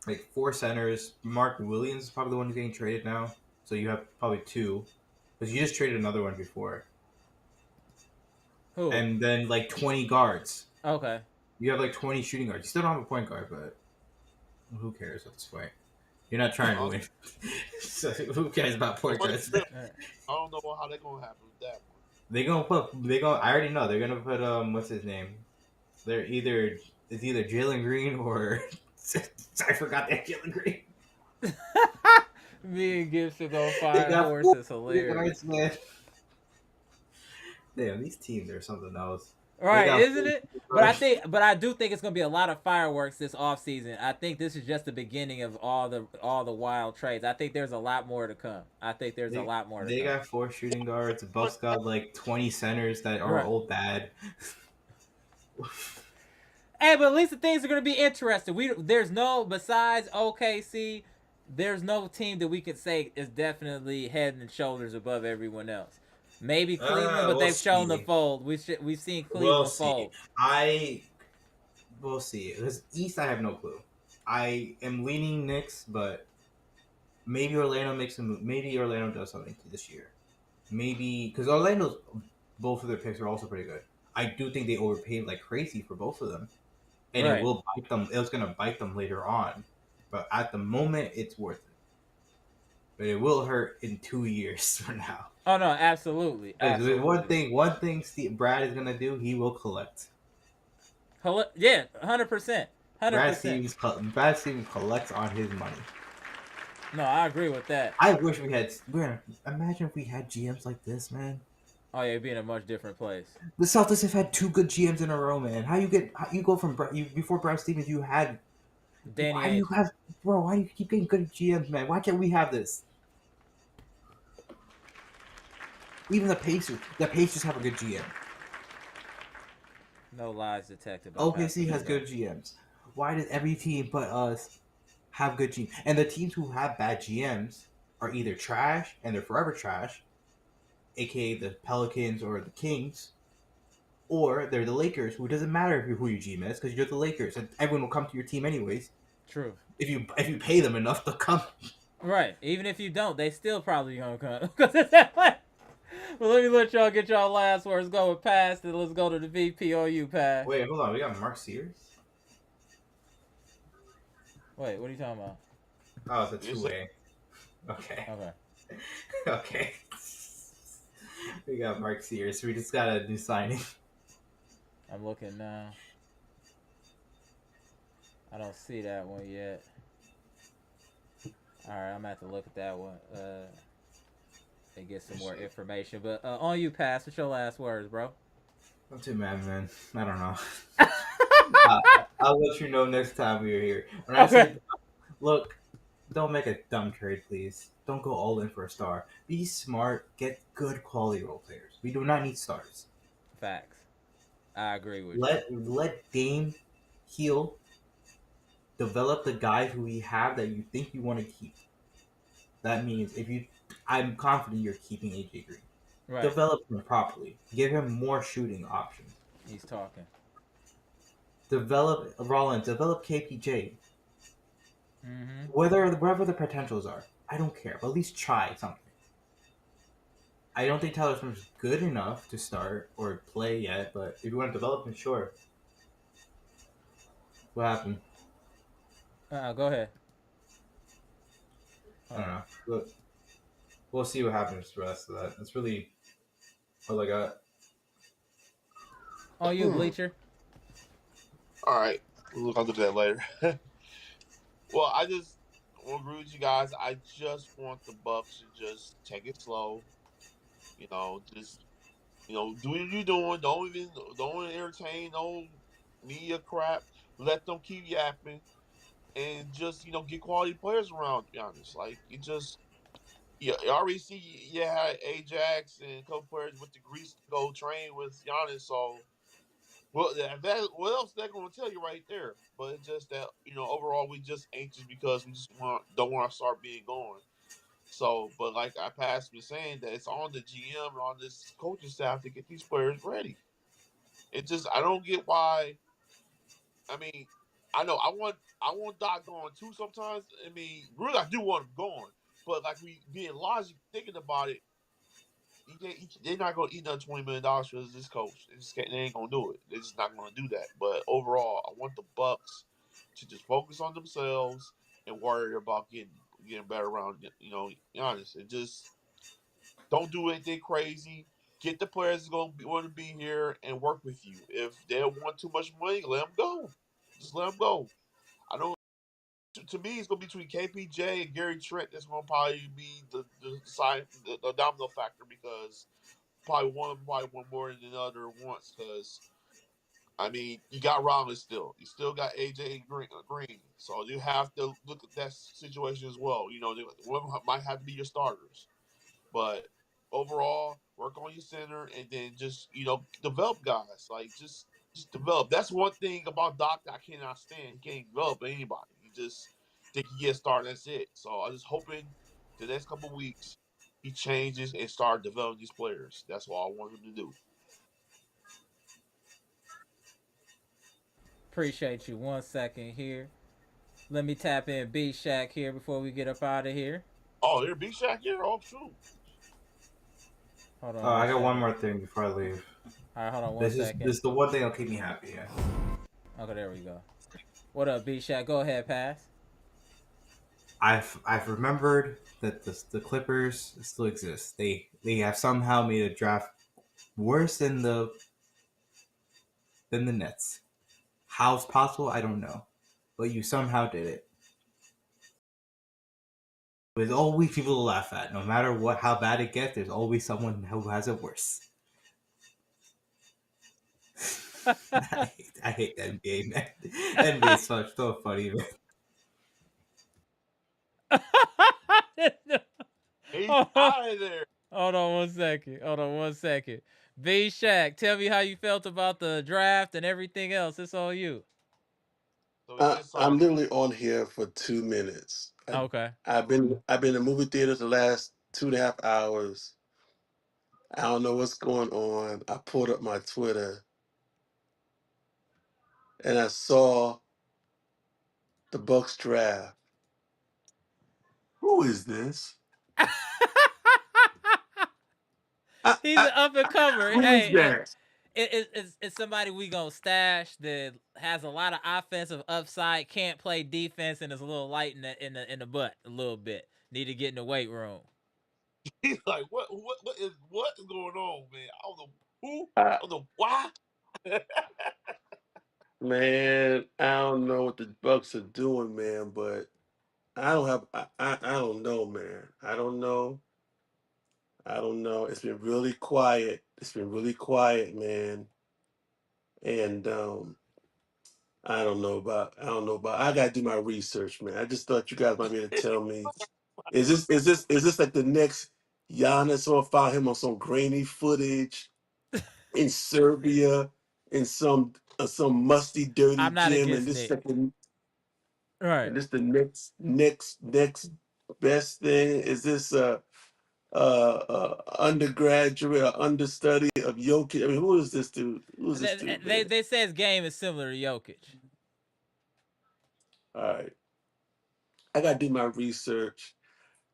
like 4 centers. Mark Williams is probably the one who's getting traded now. So you have probably 2, because you just traded another one before. Who? And then like 20 guards. Okay. You have like 20 shooting guards. You still don't have a point guard, but who cares at this point? You're not trying to win. So who cares about point guards? I don't know how they're gonna happen with that one. I already know they're gonna put what's his name? It's either Jalen Green or I forgot that Jalen Green. Me and Gibson on fire horse is hilarious. Guards, man. Damn, these teams are something else. Right, isn't it? But I do think it's gonna be a lot of fireworks this offseason. I think this is just the beginning of all the wild trades. I think there's a lot more to come. They got 4 shooting guards. Bucks got like 20 centers that are all bad. Hey, but at least the things are gonna be interesting. Besides OKC, there's no team that we could say is definitely head and shoulders above everyone else. Maybe Cleveland, but they've shown the fold. We've seen Cleveland fold. We'll see. Because East, I have no clue. I am leaning Knicks, but maybe Orlando makes a move. Maybe Orlando does something this year. Maybe because Orlando's both of their picks are also pretty good. I do think they overpaid like crazy for both of them, and it will bite them. It's gonna bite them later on, but at the moment, it's worth it. But it will hurt in 2 years from now. Oh no, absolutely. One thing Brad is gonna do, he will collect. Yeah, 100%. Brad Stevens collects on his money. No, I agree with that. I wish we had. Imagine if we had GMs like this, man. Oh yeah, it'd be in a much different place. The Celtics have had 2 good GMs in a row, man. How you go from before Brad Stevens, you had Danny. Why do you keep getting good at GMs, man? Why can't we have this? Even the Pacers have a good GM. No lies detected. OKC has good GMs. Why does every team but us have good GMs? And the teams who have bad GMs are either trash, and they're forever trash, aka the Pelicans or the Kings, or they're the Lakers, who doesn't matter who your GM is, because you're the Lakers, and everyone will come to your team anyways. True. If you pay them enough, they'll come. Right. Even if you don't, they still probably gonna come. Because it's that way. Well, let me let y'all get y'all last words going past, and let's go to the VPOU pass. Wait, hold on. We got Mark Sears? Wait, what are you talking about? Oh, it's a 2-way. Okay. Okay. We got Mark Sears. We just got a new signing. I'm looking now. I don't see that one yet. Alright, I'm gonna have to look at that one. And get some more information. But on you, Pass. What's your last words, bro? I'm too mad, man. I don't know. I'll let you know next time we're here. Look, don't make a dumb trade, please. Don't go all in for a star. Be smart. Get good quality role players. We do not need stars. Facts. I agree with you. Let Dame heal. Develop the guys who we have that you think you want to keep. That means I'm confident you're keeping AJ Green. Right. Develop him properly. Give him more shooting options. He's talking. Develop Rollins. Develop KPJ. Mm-hmm. Wherever the potentials are, I don't care. But at least try something. I don't think Tyler Smith's good enough to start or play yet. But if you want to develop him, sure. What happened? Go ahead. I don't know. Look, we'll see what happens to the rest of that. That's really all I got. Oh, you Bleacher. All right, I'll do that later. Well, I just will agree with you guys. I just want the Bucks to just take it slow. Just do what you're doing. Don't entertain no media crap. Let them keep yapping. And just, get quality players around, to be honest. Like, you already see you had Ajax and a couple players with the grease to go train with Giannis. So, Well, what else they're going to tell you right there? But it's just that overall we just anxious because we just don't want to start being gone. So, but like I passed been saying that it's on the GM and on this coaching staff to get these players ready. It just I don't get why. I mean, I know I want Doc gone too sometimes. I mean, really I do want him gone, but like we being logic thinking about it, they're not going to eat another $20 million for this coach. They ain't going to do it. They're just not going to do that. But overall, I want the Bucks to just focus on themselves and worry about getting better around Giannis, and just don't do anything crazy. Get the players that's going to want to be here and work with you. If they want too much money, let them go. Just let them go. I know. To me, it's going to be between KPJ and Gary Trent. That's going to probably be the domino factor because probably one more than the other once. Because I mean, you got Rollins still. You still got AJ Green. So you have to look at that situation as well. One might have to be your starters. But overall, work on your center and then just develop guys. Like just develop. That's one thing about Doc that I cannot stand. He can't develop anybody. He just think he gets started. That's it. So I'm just hoping the next couple of weeks he changes and start developing these players. That's what I want him to do. Appreciate you. 1 second here. Let me tap in B Shack here before we get up out of here. Oh, there be Shaq here. Oh, shoot. Hold Oh, on one I got one second. more thing before I leave. All right, hold on one This is second. this is the one thing that'll keep me happy. Yeah. Okay, there we go. What up, B Shack? Go ahead, pass. I've remembered that the Clippers still exist. They have somehow made a draft worse than the Nets. How it's possible, I don't know, but you somehow did it. There's always people to laugh at. No matter how bad it gets, there's always someone who has it worse. I hate the NBA, man. NBA is so funny, man. He's hold, on, out of there. hold on 1 second. Hold on 1 second. B Shack, tell me how you felt about the draft and everything else. It's on you. So he gets I'm some. literally on here for 2 minutes. Okay. I've been in movie theaters the last 2.5 hours. I don't know what's going on. I pulled up my Twitter and I saw the Bucks draft. Who is this? He's an up and comer. Who is Hey, that? it's somebody we gonna stash that has a lot of offensive upside, can't play defense, and is a little light in the butt a little bit. Need to get in the weight room. He's like, what is going on, man? I don't know who. I, I don't know why. man, I don't know what the Bucks are doing, man, but I don't know, man. I don't know. I don't know. It's been really quiet. It's been really quiet, man. And I don't know about I gotta do my research, man. I just thought you guys might be able to tell me. Is this like the next Giannis, or found him on some grainy footage in Serbia in some musty dirty I'm not gym, and against this is Nick. like the Right. and this the next best thing? Is this undergraduate or understudy of Jokic? I mean, who is this dude? Who is this They, dude, they man? they say his game is similar to Jokic. All right, I gotta do my research.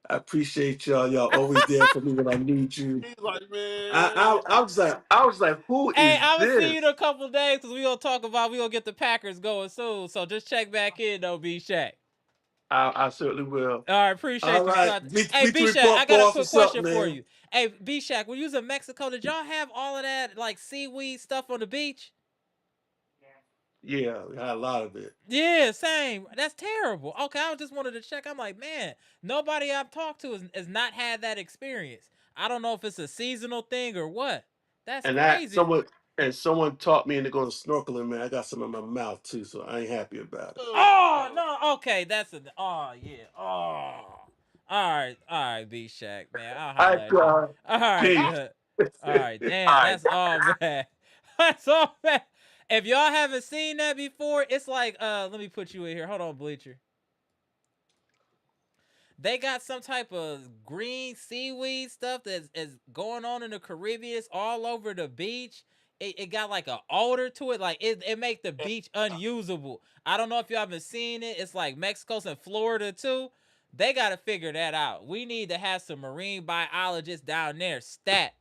I appreciate y'all. Y'all always there for me when I need you. He's like, I, man. I, I was like, I was like, who Hey, is I'm gonna see you in this? a couple days because we gonna get the Packers going soon. So just check back in though, B Shack. I certainly will. All right, All appreciate you, right, son. Hey, week B to Shack, I report, got a boss. quick What's up, question for man? you. Hey, B Shack, when you was in Mexico, did y'all have all of that like seaweed stuff on the beach? Yeah, we had a lot of it. Yeah, same. That's terrible. Okay, I just wanted to check. I'm like, man, nobody I've talked to has not had that experience. I don't know if it's a seasonal thing or what. That's And that crazy. someone taught me into going snorkeling, man. I got some in my mouth too, so I ain't happy about it. Oh no, okay, that's a oh yeah. Oh. All right, B Shack, man. I'll I holler at you. try. All right, Peace. good. All right, damn, that's all bad. That's all bad. If y'all haven't seen that before, it's like let me put you in here. Hold on, Bleacher. They got some type of green seaweed stuff that's is going on in the Caribbean. It's all over the beach. It got like an odor to it. Like it make the beach unusable. I don't know if y'all been seeing it. It's like Mexico's and Florida too. They got to figure that out. We need to have some marine biologists down there. Stat.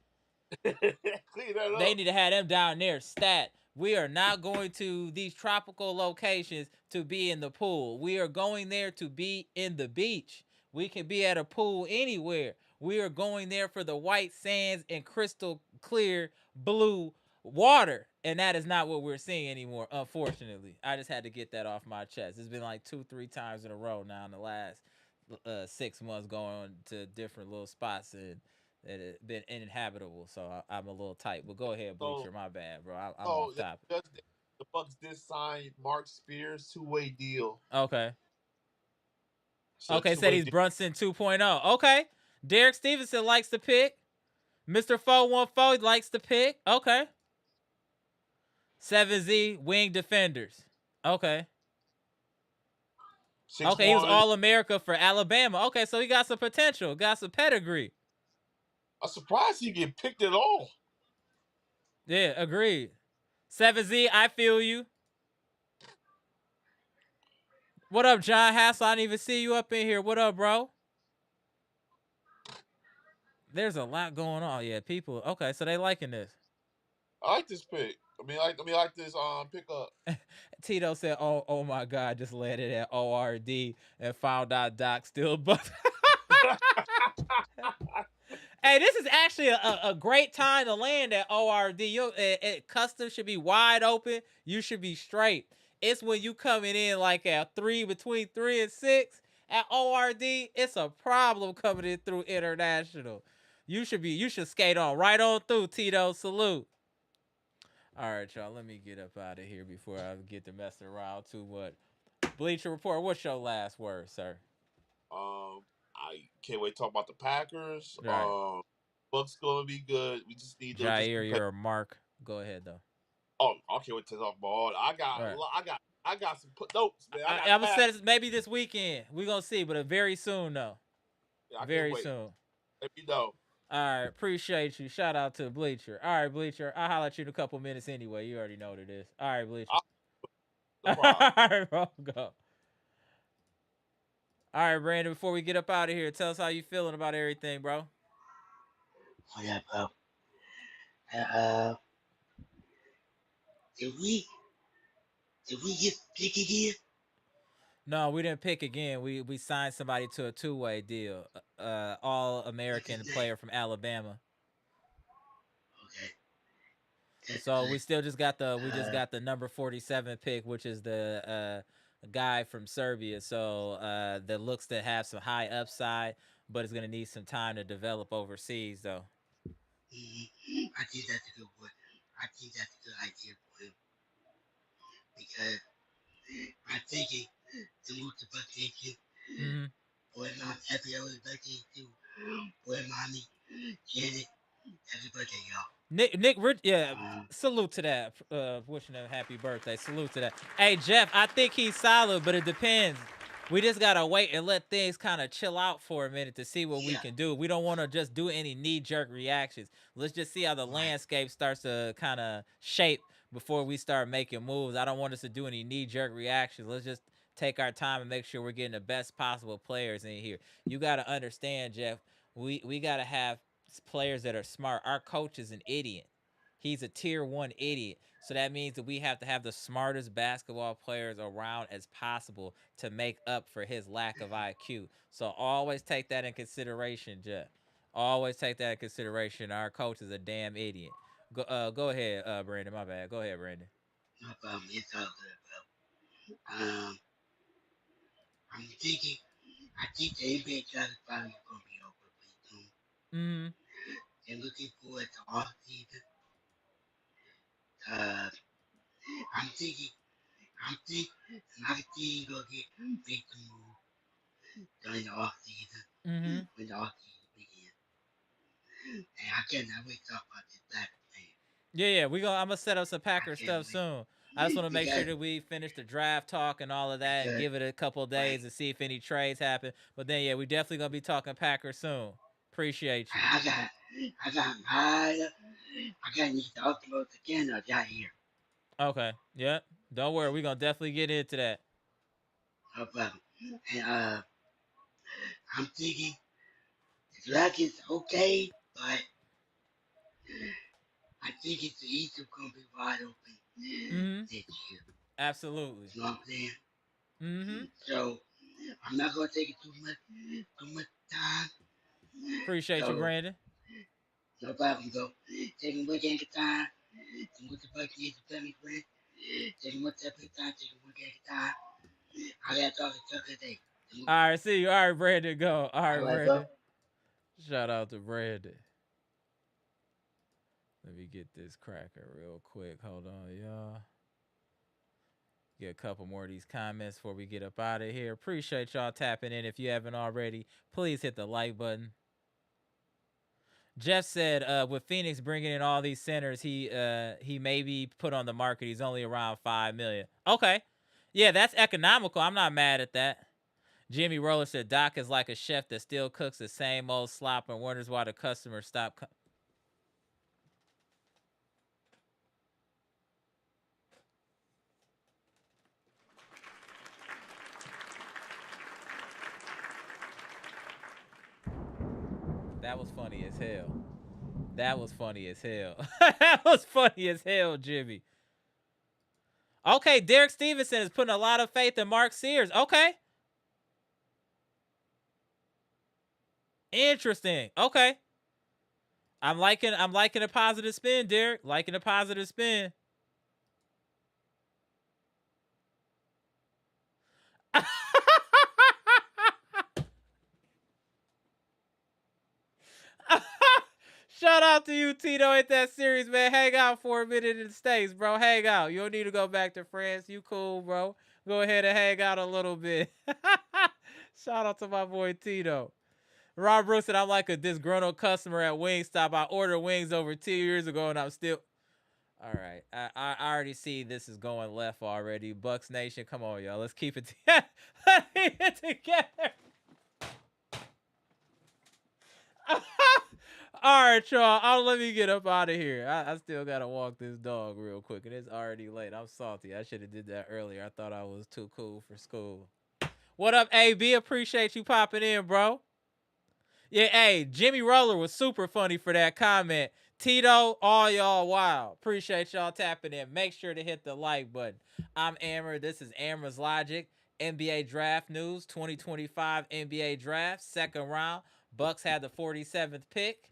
Clean that They up. need to have them down there. Stat. We are not going to these tropical locations to be in the pool. We are going there to be in the beach. We can be at a pool anywhere. We are going there for the white sands and crystal clear blue water. And that is not what we're seeing anymore, unfortunately. I just had to get that off my chest. It's been like 2-3 times in a row now in the last 6 months going to different little spots and it been uninhabitable, so I'm a little tight. But go ahead, Bleacher. So, My bad, bro. I'm so off topic. the Bucks did sign Mark Spears 2-way deal. Okay. So Okay, said two-way he's deal. Brunson 2.0. Okay. Derek Stevenson likes to pick. Mr. 414 likes to pick. Okay. 7Z wing defenders. Okay. 6'1". Okay, he was All America for Alabama. Okay, so he got some potential, got some pedigree. I'm surprised he get picked at all. Yeah, agreed. 7Z, I feel you. What up, John Hassel? I didn't even see you up in here. What up, bro? There's a lot going on. Yeah, people. Okay, so they liking this. I like this pick. I like this pickup. Tito said, "Oh my God, just landed at ORD and found out Doc still but." Hey, this is actually a great time to land at ORD. Custom should be wide open. You should be straight. It's when you coming in like at between 3 and 6 at ORD. It's a problem coming in through international. You should skate on right on through, Tito. Salute. All right, y'all. Let me get up out of here before I get to messing around too much. Bleacher Report. What's your last word, sir? I can't wait to talk about the Packers. Right. Bucks gonna be good. We just need to Jair, you're a mark. Go ahead though. Oh, I can't wait to talk about all. Right. I got some notes, man. I'm gonna say this maybe this weekend. We gonna see, but very soon though. Yeah, Very soon. Let me know. All right, appreciate you. Shout out to Bleacher. All right, Bleacher. I'll holler at you in a couple minutes anyway. You already know what it is. All right, Bleacher. No problem. All right, bro. Go. All right, Brandon. Before we get up out of here, tell us how you feeling about everything, bro. Oh yeah, bro. Uh, did we get picked again? No, we didn't pick again. We signed somebody to a 2-way deal. All American player from Alabama. Okay. That's So good. we still just got the number 47 pick, which is the guy from Serbia. So that looks to have some high upside, but it's gonna need some time to develop overseas, though. I think that's a good one. I think that's a good idea for him because I'm thinking to move to Buckington. Mm-hmm. Boy, mom, happy I was birthday too. Boy, mommy, Janet, happy birthday, y'all. Nick, salute to that. Wishing him happy birthday. Salute to that. Hey, Jeff, I think he's solid, but it depends. We just gotta wait and let things kind of chill out for a minute to see what we can do. We don't want to just do any knee-jerk reactions. Let's just see how the landscape starts to kind of shape before we start making moves. I don't want us to do any knee-jerk reactions. Let's just take our time and make sure we're getting the best possible players in here. You gotta understand, Jeff. We gotta have players that are smart. Our coach is an idiot. He's a tier 1 idiot. So that means that we have to have the smartest basketball players around as possible to make up for his lack of IQ. So always take that in consideration, Jeff. Always take that in consideration. Our coach is a damn idiot. Go ahead, Brandon. My bad. Go ahead, Brandon. No problem. It's all good, bro. I'm thinking, I think the NBA draft is probably going to be over pretty soon. Mm-hmm. And looking forward to off season. I'm thinking my team gonna get big to move during the off season Mm-hmm. when the off season begins. And I cannot wait to talk about this back thing. Yeah. I'm gonna set up some Packer stuff soon. I just want to make sure because that we finish the draft talk and all of that and because give it a couple of right. days to see if any trades happen. But then, yeah, we definitely going to be talking Packers soon. Appreciate you. I got need to upload the channel down here. Okay. Yep. Don't worry. We're going to definitely get into that. No problem. And I'm thinking the luck is okay, but I think it's the East is gonna be wide open Mm-hmm. this year. Absolutely. You know what I'm saying? Mm-hmm. So I'm not gonna take it too much time. Appreciate you, So Brandon. no problem. So taking one game at a time. Taking what the Buccaneers and family friends. Taking one step at a time. Taking one game at a time. I gotta talk to Tucker today. All right. See you. All right, Brandon. Go. All right, All right, go. Brandon. Shout out to Brandon. Let me get this cracker real quick. Hold on, y'all. Get a couple more of these comments before we get up out of here. Appreciate y'all tapping in. If you haven't already, please hit the like button. Jeff said, with Phoenix bringing in all these centers, he may be put on the market. He's only around $5 million. Okay, yeah, that's economical. I'm not mad at that. Jimmy Roller said Doc is like a chef that still cooks the same old slop and wonders why the customers stop. That was funny as hell. That was funny as hell. That was funny as hell, Jimmy. Okay, Derek Stevenson is putting a lot of faith in Mark Sears. Okay. Interesting. Okay. I'm liking a positive spin, Derek. Liking a positive spin. Shout out to you, Tito, at that series, man. Hang out for a minute in the States, bro. Hang out. You don't need to go back to France. You cool, bro. Go ahead and hang out a little bit. Shout out to my boy Tito. Rob Brooks said, I'm like a disgruntled customer at Wingstop. I ordered wings over 2 years ago, and I'm still... All right. I already see this is going left already. Bucks Nation, come on, y'all. Let's keep it together. All right, y'all. Let me get up out of here. I still got to walk this dog real quick, and it's already late. I'm salty. I should have did that earlier. I thought I was too cool for school. What up, AB? Appreciate you popping in, bro. Yeah, hey, Jimmy Roller was super funny for that comment. Tito, all y'all wow. Appreciate y'all tapping in. Make sure to hit the like button. I'm Amara. This is Amara's Logic. NBA Draft News, 2025 NBA Draft, second round. Bucks had the 47th pick.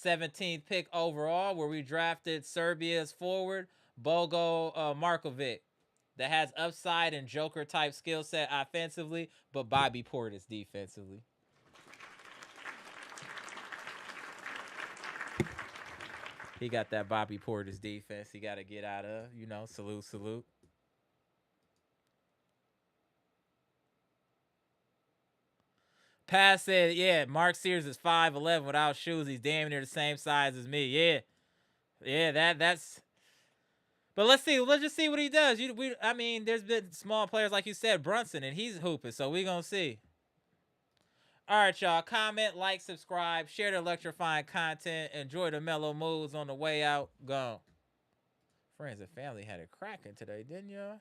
17th pick overall, where we drafted Serbia's forward, Markovic, that has upside and Joker-type skill set offensively, but Bobby Portis defensively. He got that Bobby Portis defense he got to get out of. Salute. Pass said, yeah, Mark Sears is 5'11" without shoes. He's damn near the same size as me. Yeah, that's. But let's see. Let's just see what he does. There's been small players like you said, Brunson, and he's hooping. So we gonna see. All right, y'all. Comment, like, subscribe, share the electrifying content. Enjoy the mellow moods on the way out. Gone. Friends and family had it cracking today, didn't y'all?